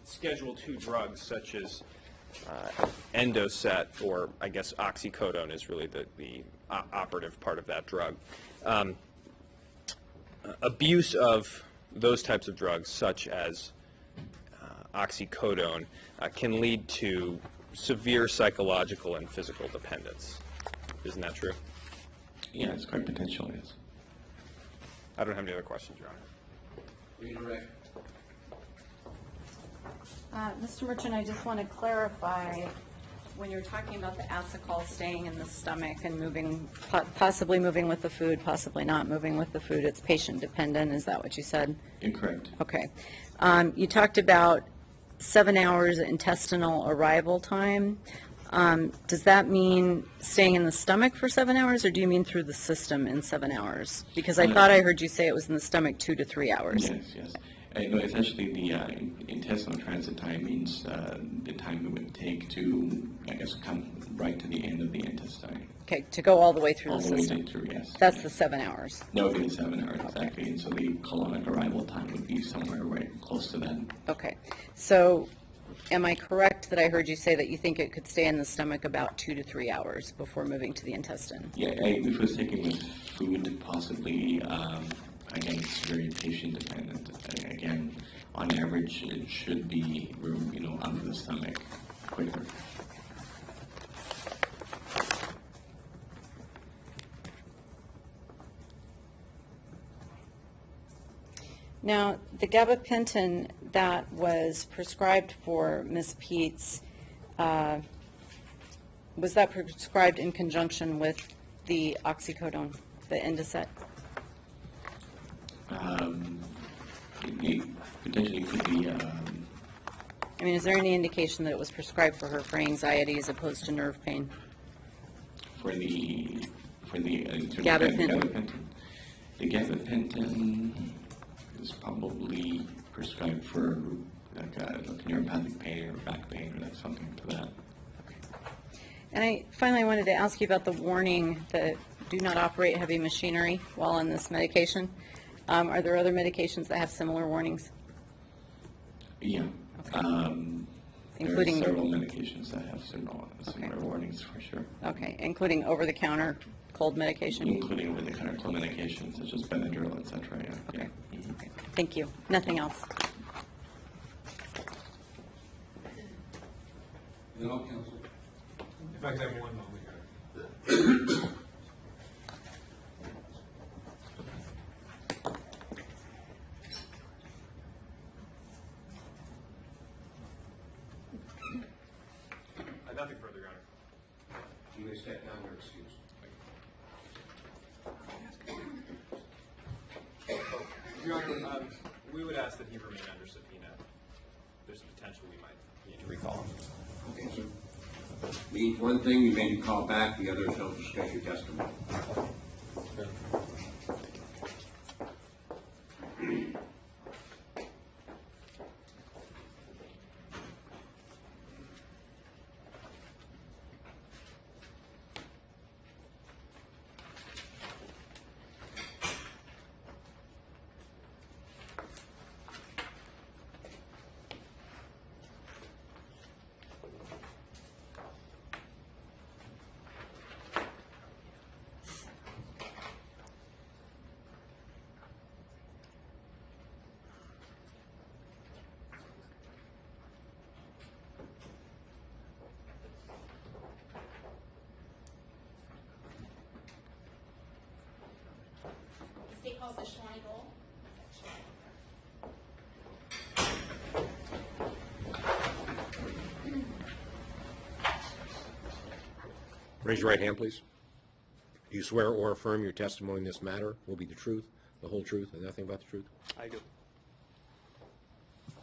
Schedule II drugs such as Endocet, or I guess oxycodone is really the operative part of that drug, abuse of those types of drugs such as oxycodone can lead to severe psychological and physical dependence. Isn't that true? Yeah, it's quite potential, yes. I don't have any other questions, Your Honor. Redirect. Mr. Merchant, I just want to clarify, when you're talking about the acetol staying in the stomach and moving, possibly moving with the food, possibly not moving with the food, it's patient dependent, is that what you said? Incorrect. Okay. You talked about 7 hours intestinal arrival time. Does that mean staying in the stomach for 7 hours, or do you mean through the system in 7 hours? Because I thought I heard you say it was in the stomach 2 to 3 hours. Yes, yes. No, essentially, the intestinal transit time means the time it would take to, I guess, come right to the end of the intestine. Okay, to go all the way through All the the way system. through, yes. That's yes. the 7 hours. That would be the 7 hours, exactly. And so the colonic arrival time would be somewhere right close to that. Okay. So am I correct that I heard you say that you think it could stay in the stomach about 2 to 3 hours before moving to the intestine? Yeah, if it was taken with food, possibly, again, it's very patient dependent. Again, on average, it should be, out of the stomach quicker. Now, the gabapentin that was prescribed for Ms. Pietz, was that prescribed in conjunction with the oxycodone, the Indocet? It potentially could be, I mean, is there any indication that it was prescribed for her for anxiety as opposed to nerve pain? for the Gabapentin. The gabapentin is probably prescribed for like neuropathic pain or back pain or like something to that. And I finally wanted to ask you about the warning that do not operate heavy machinery while on this medication. Are there other medications that have similar warnings? Yeah. Including there are several medications that have similar warnings for sure. Okay, including over-the-counter cold medication? Including over-the-counter cold medications such as Benadryl, etc. Yeah. Okay. Yeah. Mhm. Okay. Thank you. Nothing else. No, counsel. In fact, I have one moment here. Nothing further, Your Honor. You may step down or excuse. Your Honor, we would ask that he remain under subpoena. There's a potential we might need to recall him. Okay, sir. Means one thing, you may be called back, the other is don't discuss your testimony. The state calls this Shawnee Gold. Raise your right hand, please. Do you swear or affirm your testimony in this matter will be the truth, the whole truth, and nothing but the truth? I do.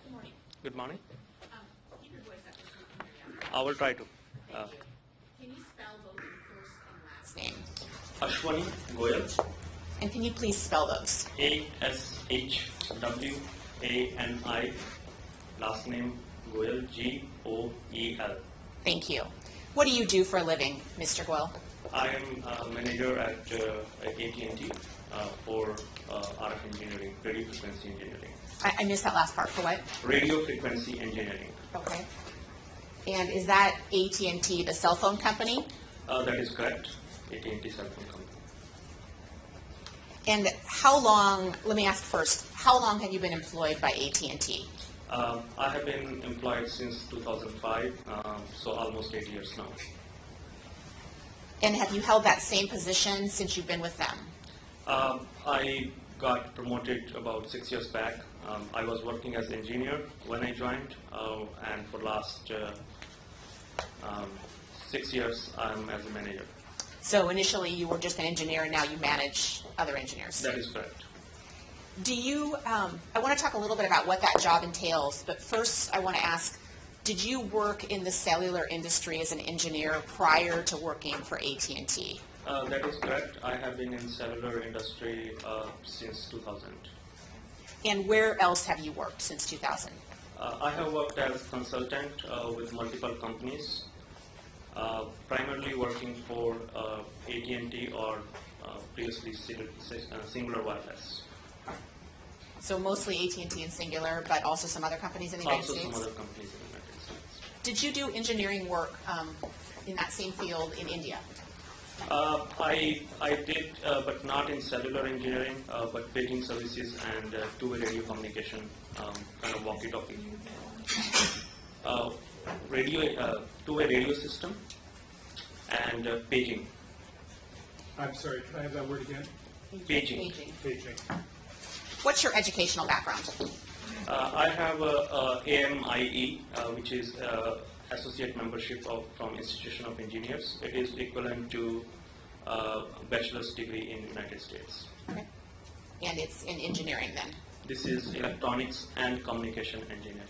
Good morning. Good morning. Keep your voice up so we can hear you. I will try to. Thank you. Can you spell both your first and last name? Ashwani Goyal, And can you please spell those? ASHWANI, last name Goyal, GOEL. Thank you. What do you do for a living, Mr. Goyle? I am a manager at AT&T for RF engineering, radio frequency engineering. I missed that last part. For what? Radio frequency engineering. Okay. And is that AT&T, the cell phone company? That is correct. AT&T cell phone company. And how long, let me ask first, how long have you been employed by AT&T? I have been employed since 2005, so almost 8 years now. And have you held that same position since you've been with them? I got promoted about 6 years back. I was working as engineer when I joined, and for last 6 years I'm as a manager. So initially you were just an engineer and now you manage other engineers? That is correct. Do you, I want to talk a little bit about what that job entails, but first I want to ask, did you work in the cellular industry as an engineer prior to working for AT&T? That is correct. I have been in cellular industry since 2000. And where else have you worked since 2000? I have worked as consultant with multiple companies, primarily working for AT&T or previously Singular Wireless. So mostly AT&T and Singular, but also some other companies in the United States? Also some other companies in the United States. Did you do engineering work in that same field in India? I did, but not in cellular engineering, but paging services and two-way radio communication, kind of walkie-talkie. Two-way radio system and paging. I'm sorry, can I have that word again? Paging. Paging. What's your educational background? I have a AMIE, which is associate membership from Institution of Engineers. It is equivalent to bachelor's degree in United States. Okay. And it's in engineering then? This is electronics and communication engineering.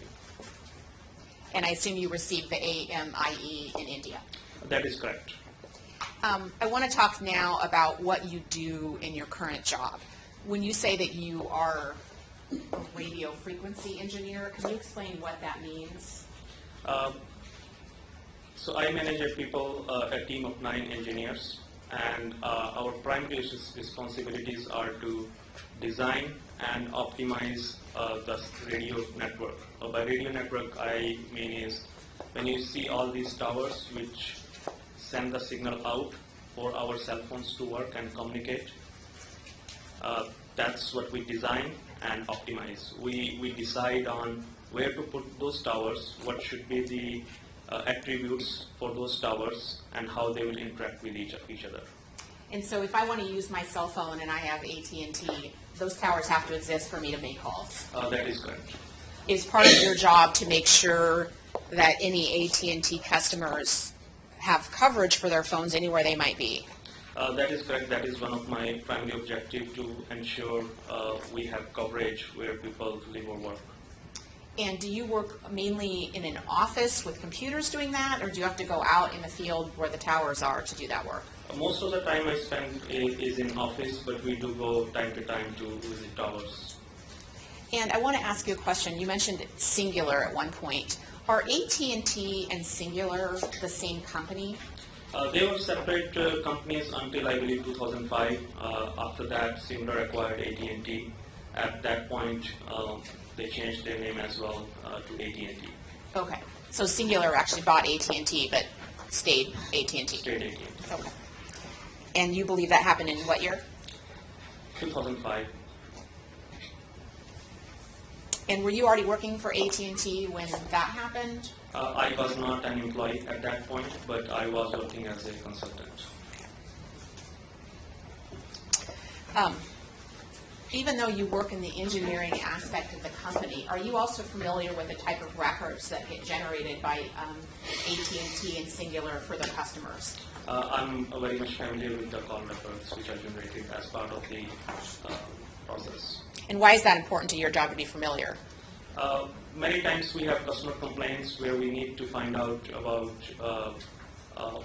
And I assume you received the AMIE in India? That is correct. I want to talk now about what you do in your current job. When you say that you are a radio frequency engineer, can you explain what that means? So I manage a team of 9 engineers, and our primary responsibilities are to design and optimize the radio network. By radio network, I mean is when you see all these towers which send the signal out for our cell phones to work and communicate. That's what we design and optimize. We decide on where to put those towers, what should be the attributes for those towers, and how they will interact with each other. And so if I want to use my cell phone and I have AT&T, those towers have to exist for me to make calls? That is correct. Is part of your job to make sure that any AT&T customers have coverage for their phones anywhere they might be? That is correct. That is one of my primary objectives, to ensure we have coverage where people live or work. And do you work mainly in an office with computers doing that, or do you have to go out in the field where the towers are to do that work? Most of the time I spend is in office, but we do go time to time to visit towers. And I want to ask you a question. You mentioned Singular at one point. Are AT&T and Singular the same company? They were separate companies until I believe 2005. After that, Singular acquired AT&T. At that point, they changed their name as well to AT&T. Okay. So Singular actually bought AT&T, but stayed AT&T. Stayed AT&T. Okay. And you believe that happened in what year? 2005. And were you already working for AT&T when that happened? I was not an employee at that point, but I was working as a consultant. Even though you work in the engineering aspect of the company, are you also familiar with the type of records that get generated by AT&T and Singular for their customers? I'm very much familiar with the call records which are generated as part of the process. And why is that important to your job to be familiar? Many times we have customer complaints where we need to find out about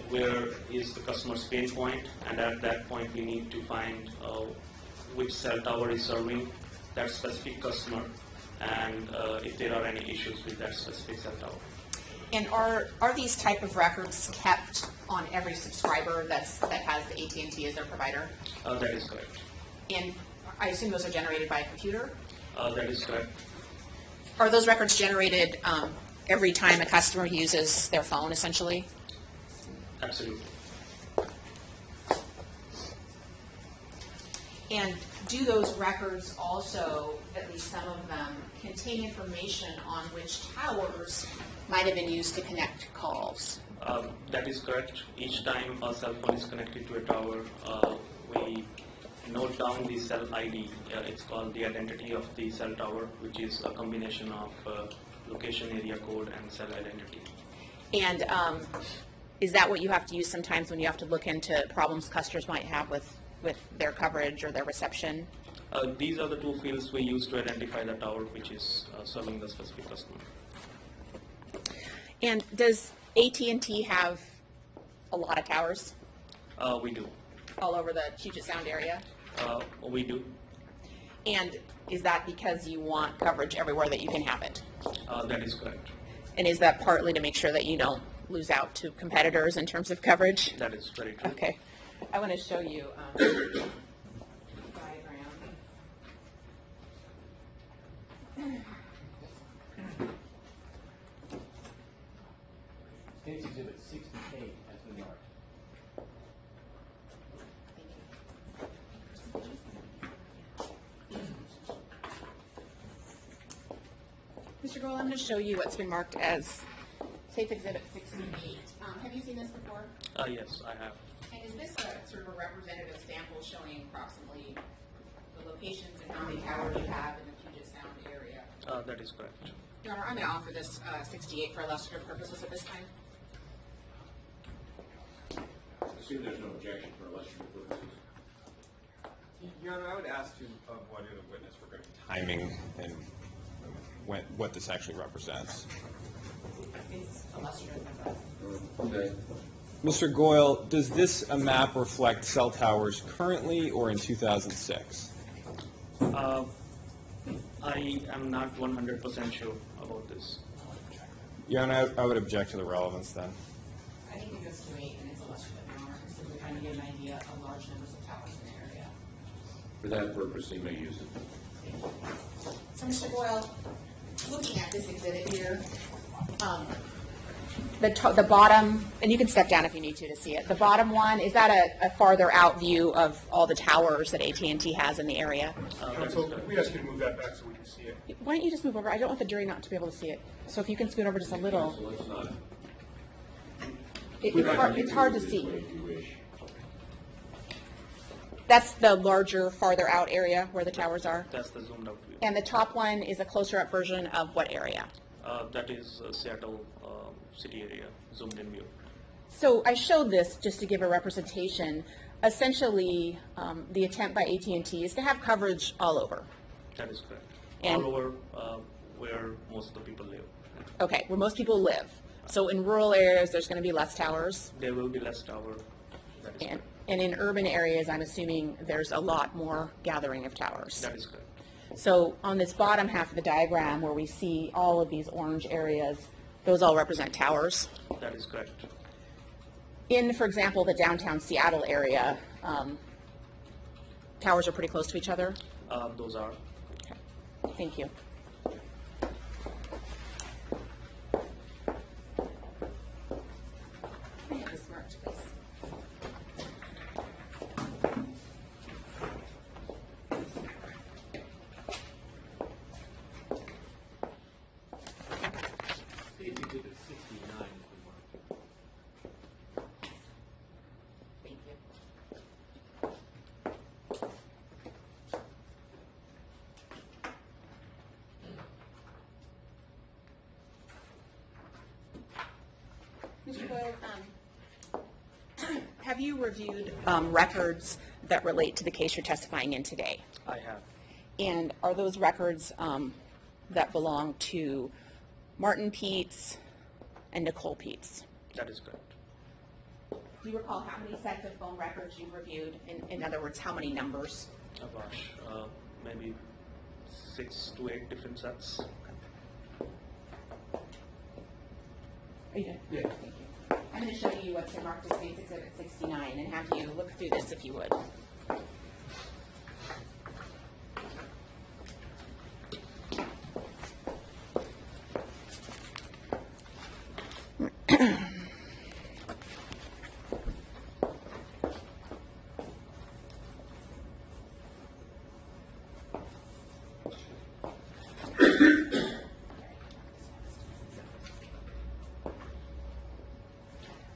where is the customer's pain point, and at that point we need to find which cell tower is serving that specific customer, and if there are any issues with that specific cell tower. And are these type of records kept on every subscriber that has the AT&T as their provider? That is correct. And I assume those are generated by a computer? That is correct. Are those records generated every time a customer uses their phone, essentially? Absolutely. And do those records also, at least some of them, contain information on which towers might have been used to connect calls? That is correct. Each time a cell phone is connected to a tower, we note down the cell ID. It's called the identity of the cell tower, which is a combination of location, area code, and cell identity. And is that what you have to use sometimes when you have to look into problems customers might have with their coverage or their reception? These are the two fields we use to identify the tower which is serving the specific customer. And does AT&T have a lot of towers We do. all over the Puget Sound area? We do. And is that because you want coverage everywhere that you can have it? That is correct. And is that partly to make sure that you don't lose out to competitors in terms of coverage? That is very true. Okay. I want to show you diagram. State's Exhibit 68 has been marked. Mr. Gold, I'm going to show you what's been marked as State's Exhibit 68. Have you seen this before? Yes, I have. And is this a sort of a representative sample showing approximately the locations and how many towers you have in the Puget Sound area? That is correct. Your Honor, I'm going to offer this 68 for illustrative purposes at this time. I assume there's no objection for illustrative purposes. Your Honor, I would ask to avoid the witness regarding timing and what this actually represents. It's illustrative. Okay. Mr. Goyle, does this map reflect cell towers currently or in 2006? I am not 100% sure about this. Your Honor, I would object to the relevance then. I think it goes to 8 and it's illustrative, Your Honor, so we're trying to get an idea of large numbers of towers in the area. For that purpose, they may use it. So, Mr. Boyle, looking at this exhibit here, the bottom, and you can step down if you need to see it. The bottom one, is that a farther out view of all the towers that AT&T has in the area? Counsel, we ask you to move that back so we can see it. Why don't you just move over? I don't want the jury not to be able to see it. So if you can scoot over just a little. So let's not. It's hard to see. That's the larger, farther out area where the towers are? That's the zoomed out view. And the top one is a closer up version of what area? That is Seattle city area, zoomed in view. So I showed this just to give a representation. Essentially, the attempt by AT&T is to have coverage all over. That is correct. And- all over where most of the people live. Okay, where most people live. So in rural areas, there's going to be less towers. There will be less tower. That is correct. And in urban areas, I'm assuming there's a lot more gathering of towers. That is correct. So on this bottom half of the diagram where we see all of these orange areas, those all represent towers. That is correct. In, for example, the downtown Seattle area, towers are pretty close to each other. Those are. Thank you. May I have this marked, please? State's Exhibit 69 has been marked. Thank you. Mr. Boyle, have you reviewed records that relate to the case you're testifying in today? I have. And are those records that belong to Martin Pietz and Nicole Pietz? That is correct. Do you recall how many sets of phone records you reviewed? In other words, how many numbers? Oh gosh, maybe 6 to 8 different sets. Are you done? Yeah. Thank you. I'm going to show you what's marked as State's Exhibit 69 and have you look through this if you would.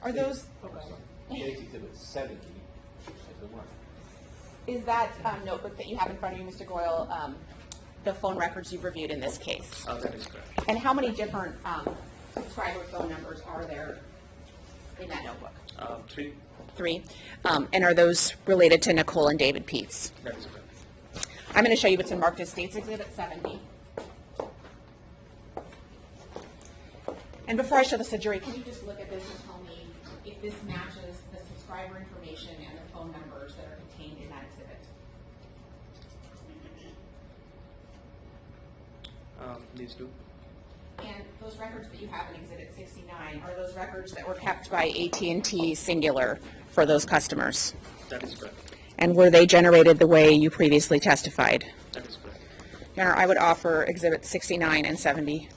Are those, Case Exhibit 70 is the one. is that notebook that you have in front of you, Mr. Goyle, the phone records you've reviewed in this case? That is correct. And how many different subscriber phone numbers are there in that notebook? 3. 3. And are those related to Nicole and David Pietz? That is correct. I'm going to show you what's in marked as States Exhibit 70. And before I show this to jury, can you just look at this and tell me if this matches the subscriber information and the phone numbers that are contained in that exhibit? These two. And those records that you have in Exhibit 69, are those records that were kept by AT&T Singular for those customers? That is correct. And were they generated the way you previously testified? That is correct. Your Honor, I would offer Exhibit 69 and 70.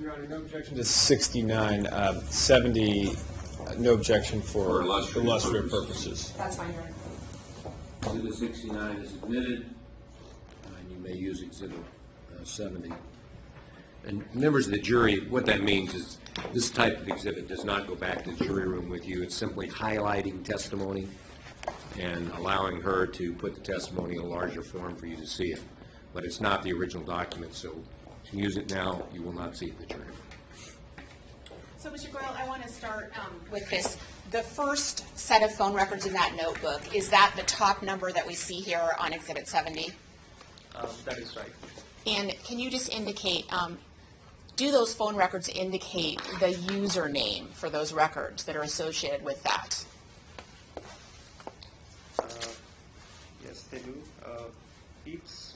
Your Honor, no objection to 69. 70, no objection for illustrative purposes. That's fine, Your Honor. Exhibit 69 is admitted, and you may use Exhibit 70. And members of the jury, what that means is this type of exhibit does not go back to the jury room with you. It's simply highlighting testimony and allowing her to put the testimony in a larger form for you to see it. But it's not the original document, so if you use it now, you will not see it in the jury room. So, Mr. Goyle, I want to start with this. The first set of phone records in that notebook, is that the top number that we see here on Exhibit 70? That is right. And can you just indicate, do those phone records indicate the username for those records that are associated with that? Yes, they do. Pietz.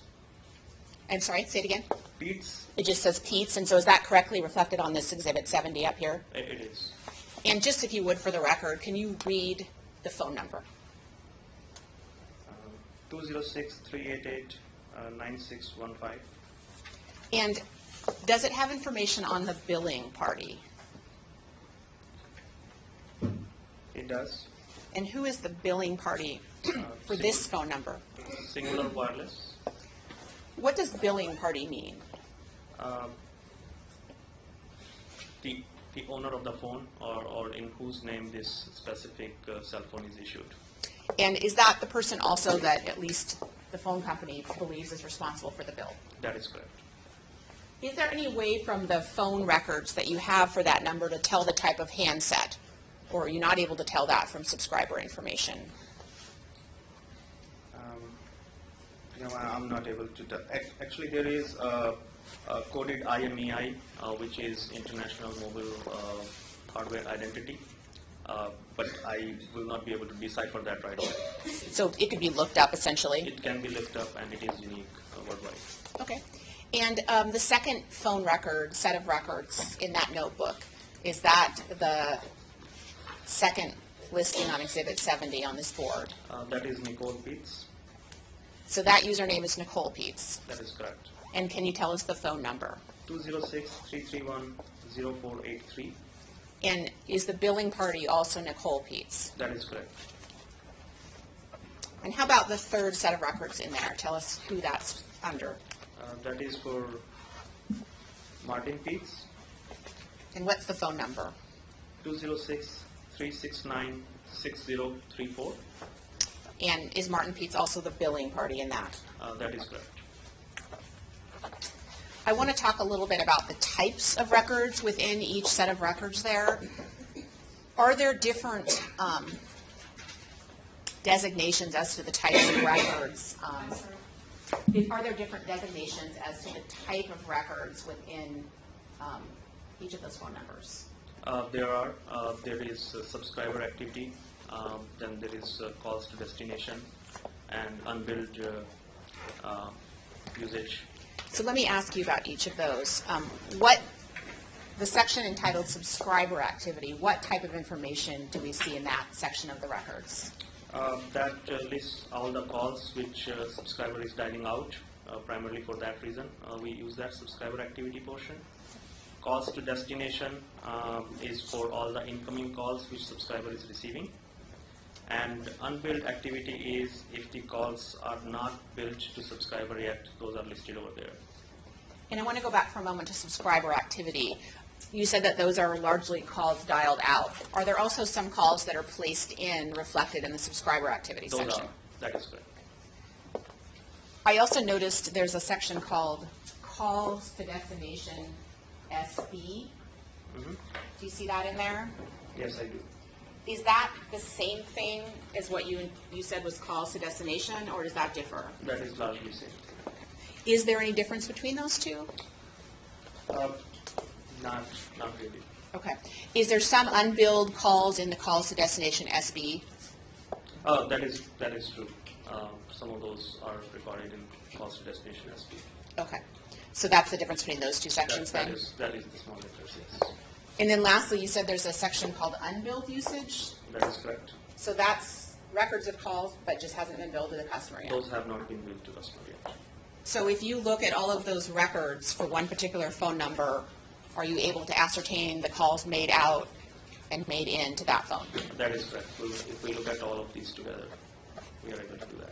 I'm sorry, say it again? Pietz. It just says Pietz, and so is that correctly reflected on this Exhibit 70 up here? It is. And just if you would, for the record, can you read the phone number? 206-388-9615. And does it have information on the billing party? It does. And who is the billing party for this phone number? Singular Wireless. What does billing party mean? The owner of the phone, or in whose name this specific cell phone is issued. And is that the person also that at least the phone company believes is responsible for the bill? That is correct. Is there any way from the phone records that you have for that number to tell the type of handset? Or are you not able to tell that from subscriber information? I'm not able to tell. Actually, there is a coded IMEI, which is International Mobile Hardware Identity, but I will not be able to decipher that right away. So it could be looked up, essentially? It can be looked up, and it is unique worldwide. Okay. And the second phone record, set of records in that notebook, is that the second listing on Exhibit 70 on this board? That is Nicole Pietz. So that username is Nicole Pietz. That is correct. And can you tell us the phone number? 206-331-0483. And is the billing party also Nicole Pietz? That is correct. And how about the third set of records in there? Tell us who that's under. That is for Martin Pietz. And what's the phone number? 206-369-6034. And is Martin Pietz also the billing party in that? That is correct. I want to talk a little bit about the types of records within each set of records there. Are there different designations as to the types of records? Are there different designations as to the type of records within each of those phone numbers? There is subscriber activity, then there is calls to destination, and unbilled usage. So let me ask you about each of those. The section entitled subscriber activity, what type of information do we see in that section of the records? That lists all the calls which subscriber is dialing out, primarily for that reason. We use that subscriber activity portion. Calls to destination is for all the incoming calls which subscriber is receiving. And unbilled activity is if the calls are not billed to subscriber yet, those are listed over there. And I want to go back for a moment to subscriber activity. You said that those are largely calls dialed out. Are there also some calls that are placed in, reflected in the subscriber activity Those section? are, that is correct. I also noticed there's a section called Calls to Destination SB. Mhm. Do you see that in there? Yes, I do. Is that the same thing as what you said was calls to destination, or does that differ? That is largely same. Is there any difference between those two? Not really. Okay. Is there some unbilled calls in the calls to destination SB? That is true. Some of those are recorded in calls to destination SP. Okay. So that's the difference between those two sections That then? is the small difference, yes. And then lastly, you said there's a section called unbilled usage? That is correct. So that's records of calls, but just hasn't been billed to the customer yet? Those have not been billed to customer yet. So if you look at all of those records for one particular phone number, are you able to ascertain the calls made out and made in to that phone? That is correct. If we look at all of these together, we are able to do that.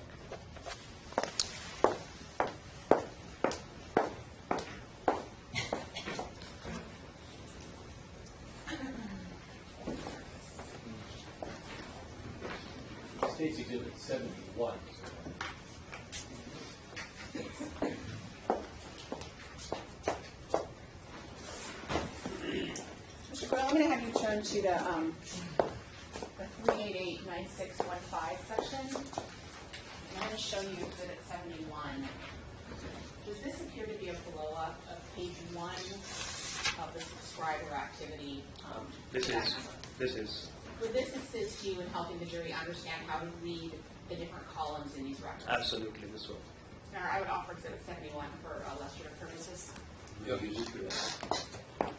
State's Exhibit 71. Mr. Coyle, I'm going to have you turn to the 3889615 section. I'm going to show you Exhibit 71. Does this appear to be a blow-up of page 1 of the subscriber activity? This is. Would this assist you in helping the jury understand how to read the different columns in these records? Absolutely, this will. I would offer Exhibit 71 for illustrative purposes. You'll use it for that.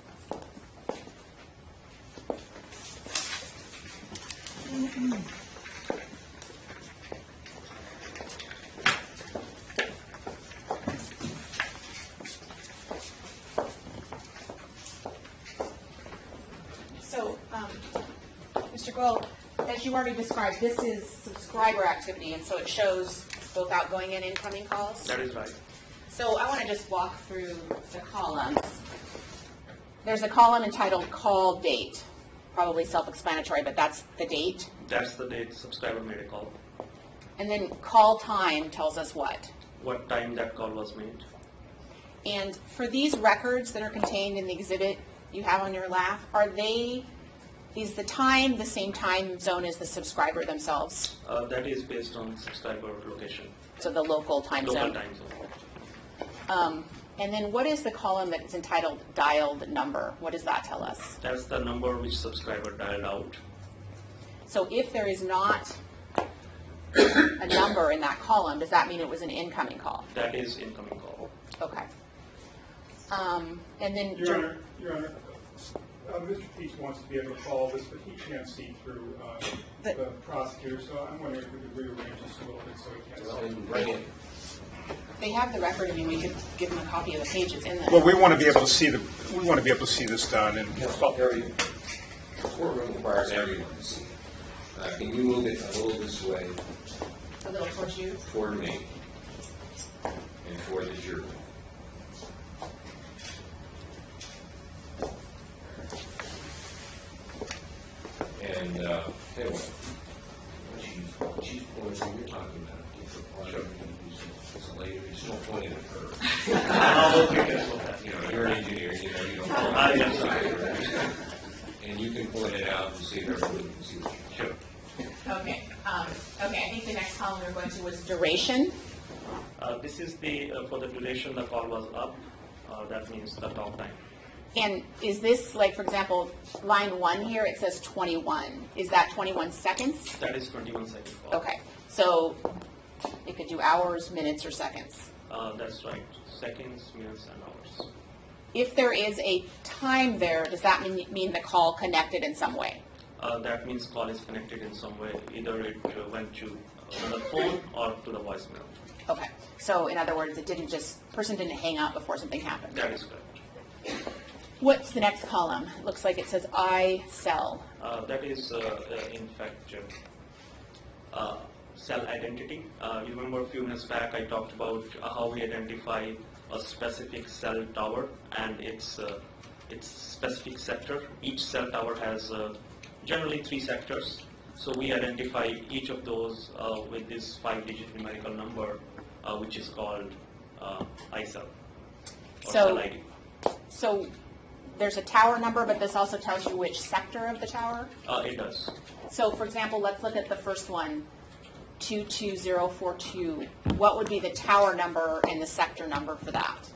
So, Mr. Gold, as you already described, this is subscriber activity, and so it shows both outgoing and incoming calls? That is right. So I want to just walk through the columns. There's a column entitled Call Date, probably self-explanatory, but that's the date. That's the date subscriber made a call. And then Call Time tells us what? What time that call was made. And for these records that are contained in the exhibit you have on your lap, is the time the same time zone as the subscriber themselves? That is based on subscriber location. So the local time Local zone? time zone. And then what is the column that's entitled Dialed Number? What does that tell us? That's the number which subscriber dialed out. So if there is not a number in that column, does that mean it was an incoming call? That is incoming call. Okay. And then... Your Honor, Mr. Pietz wants to be able to follow this, but he can't see through the prosecutor, so I'm wondering if we could rearrange this a little bit so he can't see. Bring it. They have the record. I mean, we could give them a copy of the pages in there. Well, we want to be able to see this done, and Every courtroom requires everyone to see it. Can you move it a little this way A little towards you. toward me and toward the jury? And, hey, what she's pointing, you're talking about, sure. It's a lady, just don't point it at her. You know, you're an engineer, you don't point it at her. And you can point it out and see if everybody can see what you're showing. Okay. Okay, I think the next column we're going to was duration. This is for the duration the call was up. That means the talk time. And is this, like, for example, line 1 here, it says 21. Is that 21 seconds? That is 21 second call. Okay. So it could do hours, minutes, or seconds. That's right. Seconds, minutes, and hours. If there is a time there, does that mean the call connected in some way? That means call is connected in some way. Either it went to the phone or to the voicemail. Okay. So in other words, person didn't hang up before something happened. That is correct. What's the next column? It looks like it says I sell. That is, in fact, cell identity. You remember a few minutes back I talked about how we identify a specific cell tower and its specific sector. Each cell tower has generally 3 sectors. So we identify each of those with this 5-digit numerical number, which is called iCell or cell ID. So there's a tower number, but this also tells you which sector of the tower? It does. So for example, let's look at the first one, 22042. What would be the tower number and the sector number for that?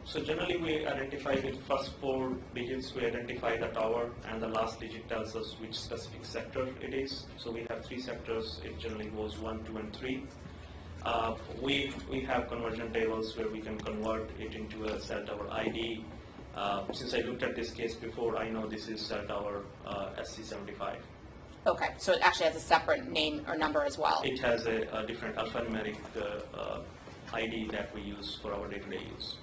So generally we identify with first 4 digits, we identify the tower, and the last digit tells us which specific sector it is. So we have 3 sectors, it generally goes 1, 2, and 3. We have conversion tables where we can convert it into a cell tower ID. Since I looked at this case before, I know this is cell tower SC75. Okay, so it actually has a separate name or number as well. It has a different alphanumeric ID that we use for our day-to-day use.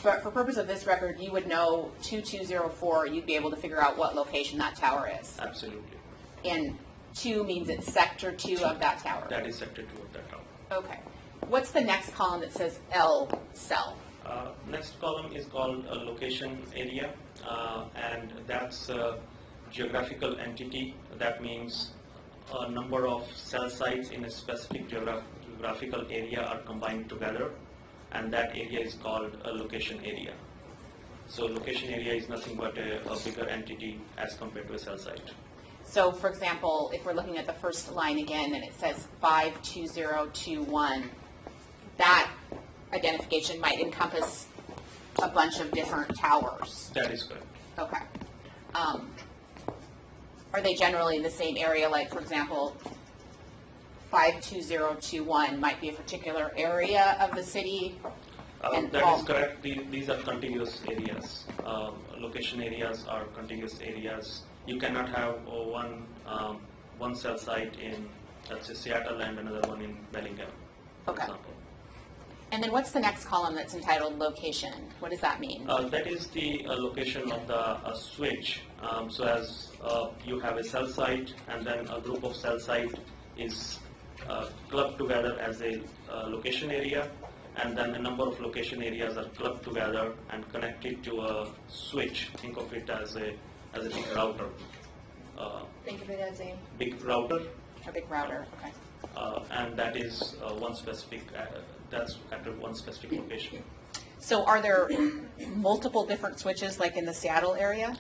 But for purpose of this record, you would know 2204, you'd be able to figure out what location that tower is. Absolutely. And 2 means it's sector 2 of that tower. That is sector 2 of that tower. Okay. What's the next column that says L cell? Next column is called a location area, and that's a geographical entity. That means a number of cell sites in a specific geographical area are combined together, and that area is called a location area. So location area is nothing but a bigger entity as compared to a cell site. So for example, if we're looking at the first line again and it says 52021, that identification might encompass a bunch of different towers. That is correct. Okay. Are they generally in the same area? Like, for example, 52021 might be a particular area of the city? That is correct. These are contiguous areas. Location areas are contiguous areas. You cannot have one cell site in, let's say, Seattle and another one in Bellingham, for example. And then what's the next column that's entitled location? What does that mean? That is the location of the switch. So as you have a cell site and then a group of cell site is clubbed together as a location area, and then a number of location areas are clubbed together and connected to a switch. Think of it as a big router. Think of it as a big router. A big router, okay. And that is one specific, that's at one specific location. So are there multiple different switches like in the Seattle area?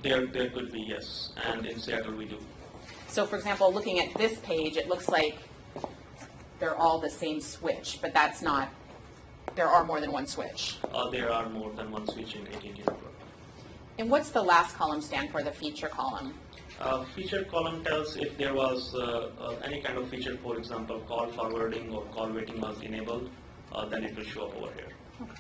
There could be, yes, and in Seattle we do. So for example, looking at this page, it looks like they're all the same switch, but that's not, there are more than one switch. There are more than one switch in AT&T network. And what's the last column stand for, the feature column? Feature column tells if there was any kind of feature, for example, call forwarding or call waiting was enabled, then it will show up over here. Okay.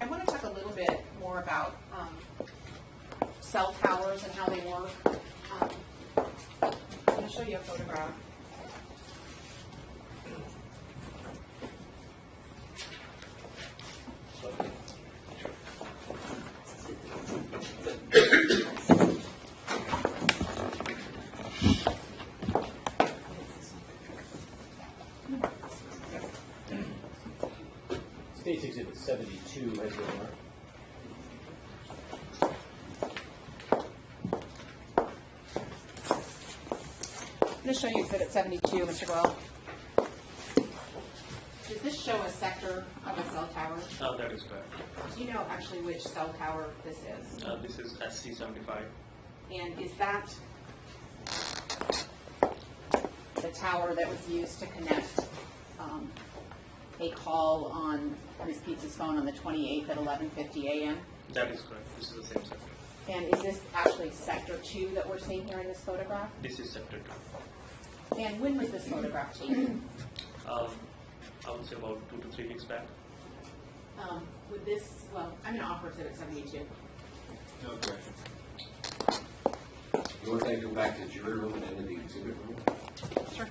I want to talk a little bit more about cell towers and how they work. I'm going to show you a photograph. States Exhibit 72 has been marked. I'm going to show you Exhibit 72, Mr. Goyle. Does this show a sector of a cell tower? That is correct. Do you know actually which cell tower this is? This is SC75. And is that the tower that was used to connect a call on Ms. Pietz's phone on the 28th at 11:50 a.m.? That is correct. This is the same sector. And is this actually Sector 2 that we're seeing here in this photograph? This is sector 2. And when was this photograph taken? I would say about 2 to 3 weeks back. Would this, well, I'm going to offer Exhibit 72. No objection. You want that to go back to the jury room and then in the exhibit room? Sure.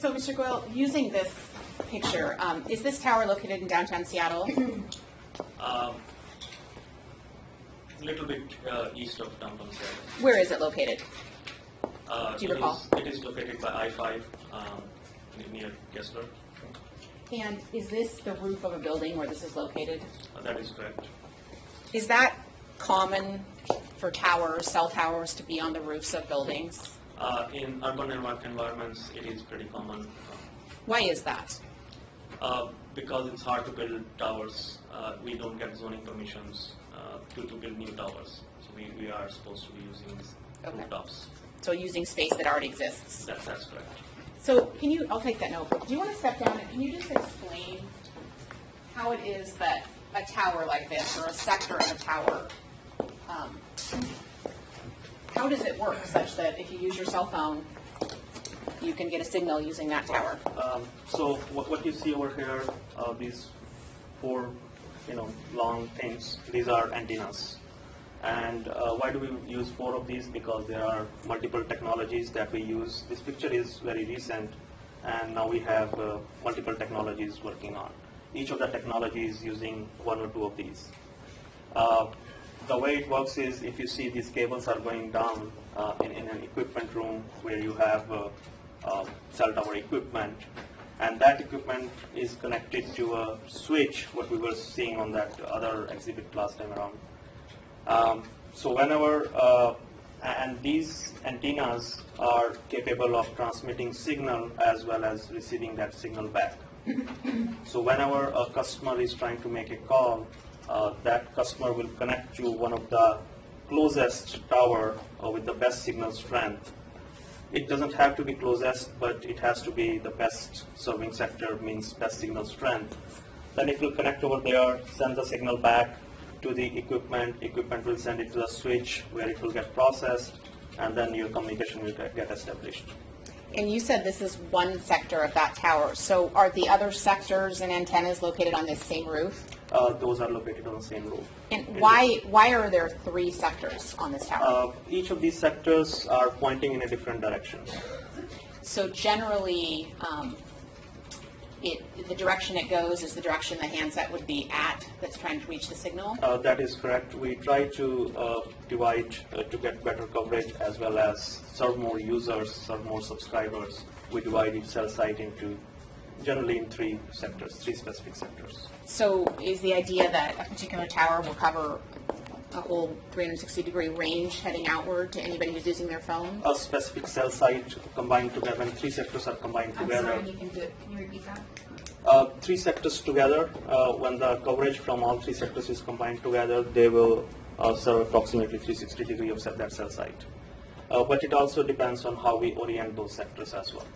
So, Mr. Goyle, using this picture, is this tower located in downtown Seattle? little bit east of downtown Seattle. Where is it located? Do you recall? It is located by I-5 near Kessler. And is this the roof of a building where this is located? That is correct. Is that common for towers, cell towers, to be on the roofs of buildings? In urban environments, it is pretty common. Why is that? Because it's hard to build towers. We don't get zoning permissions to build new towers. So we are supposed to be using rooftops. So using space that already exists. That's correct. So can you, I'll take that note, but do you want to step down and can you just explain how it is that a tower like this or a sector of a tower, how does it work such that if you use your cell phone, you can get a signal using that tower? So what you see over here, these four, long things, these are antennas. And why do we use four of these? Because there are multiple technologies that we use. This picture is very recent, and now we have multiple technologies working on. Each of the technologies using one or two of these. The way it works is, if you see these cables are going down in an equipment room where you have cell tower equipment, and that equipment is connected to a switch, what we were seeing on that other exhibit last time around. So whenever, and these antennas are capable of transmitting signal as well as receiving that signal back. So whenever a customer is trying to make a call, that customer will connect to one of the closest tower with the best signal strength. It doesn't have to be closest, but it has to be the best serving sector, means best signal strength. Then it will connect over there, send the signal back to the equipment will send it to the switch where it will get processed, and then your communication will get established. And you said this is one sector of that tower. So are the other sectors and antennas located on this same roof? Those are located on the same roof. And why are there three sectors on this tower? Each of these sectors are pointing in a different direction. So generally, the direction it goes is the direction the handset would be at that's trying to reach the signal? That is correct. We try to divide to get better coverage as well as serve more users, serve more subscribers. We divide each cell site into generally in three sectors, three specific sectors. So is the idea that a particular tower will cover a whole 360-degree range heading outward to anybody who's using their phone? A specific cell site combined together, when three sectors are combined together. I'm sorry, can you repeat that? Three sectors together, when the coverage from all three sectors is combined together, they will serve approximately 360 degrees of that cell site. But it also depends on how we orient those sectors as well.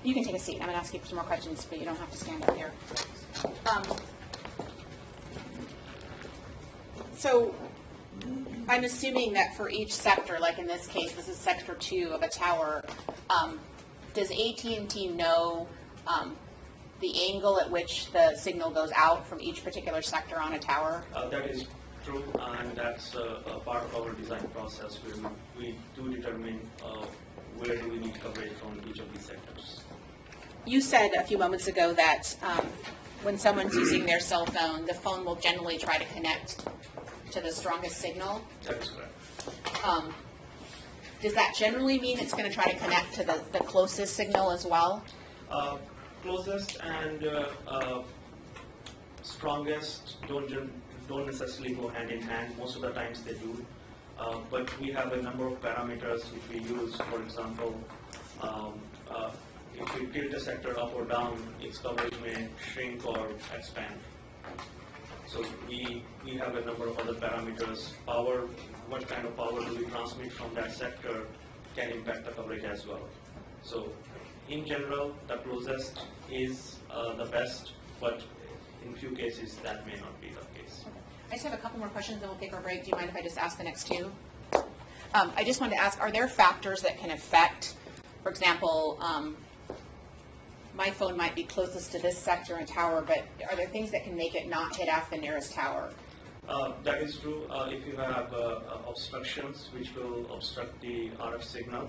You can take a seat. I'm going to ask you some more questions, but you don't have to stand up here. So I'm assuming that for each sector, like in this case, this is sector 2 of a tower, does AT&T know the angle at which the signal goes out from each particular sector on a tower? That is true, and that's a part of our design process where we do determine where do we need coverage from each of these sectors. You said a few moments ago that when someone's using their cell phone, the phone will generally try to connect to the strongest signal. That is correct. Does that generally mean it's going to try to connect to the closest signal as well? Closest and strongest don't necessarily go hand in hand. Most of the times they do. But we have a number of parameters which we use. For example, if we tilt a sector up or down, its coverage may shrink or expand. So we have a number of other parameters. Power, what kind of power do we transmit from that sector can impact the coverage as well. So in general, the closest is the best, but in few cases that may not be the case. I just have a couple more questions, then we'll take our break. Do you mind if I just ask the next two? I just wanted to ask, are there factors that can affect, for example, my phone might be closest to this sector and tower, but are there things that can make it not hit off the nearest tower? That is true. If you have obstructions which will obstruct the RF signal,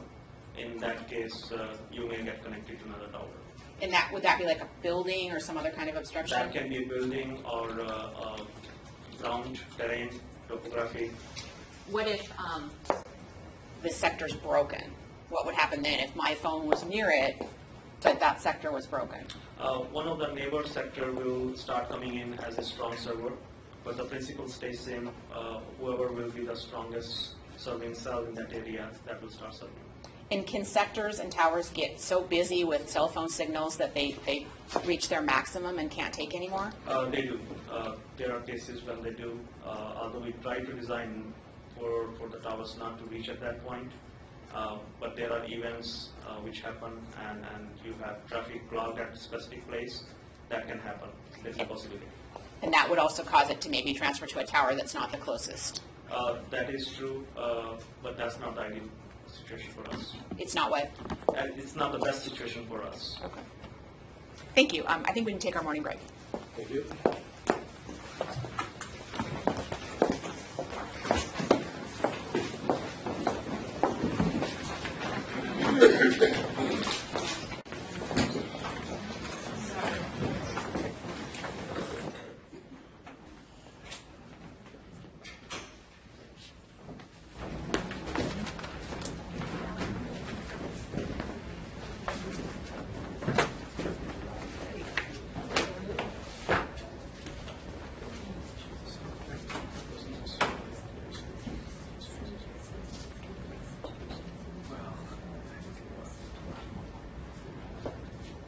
in that case you may get connected to another tower. And would that be like a building or some other kind of obstruction? That can be a building or ground terrain topography. What if the sector's broken? What would happen then if my phone was near it, but that sector was broken? One of the neighbor sector will start coming in as a strong server, but the principle stays same. Whoever will be the strongest serving cell in that area, that will start serving. And can sectors and towers get so busy with cell phone signals that they reach their maximum and can't take anymore? They do. There are cases when they do, although we try to design for the towers not to reach at that point. But there are events which happen, and you have traffic clogged at a specific place. That can happen. There's a possibility. And that would also cause it to maybe transfer to a tower that's not the closest? That is true, but that's not the ideal situation for us. It's not what? It's not the best situation for us. Okay. Thank you. I think we can take our morning break. Thank you.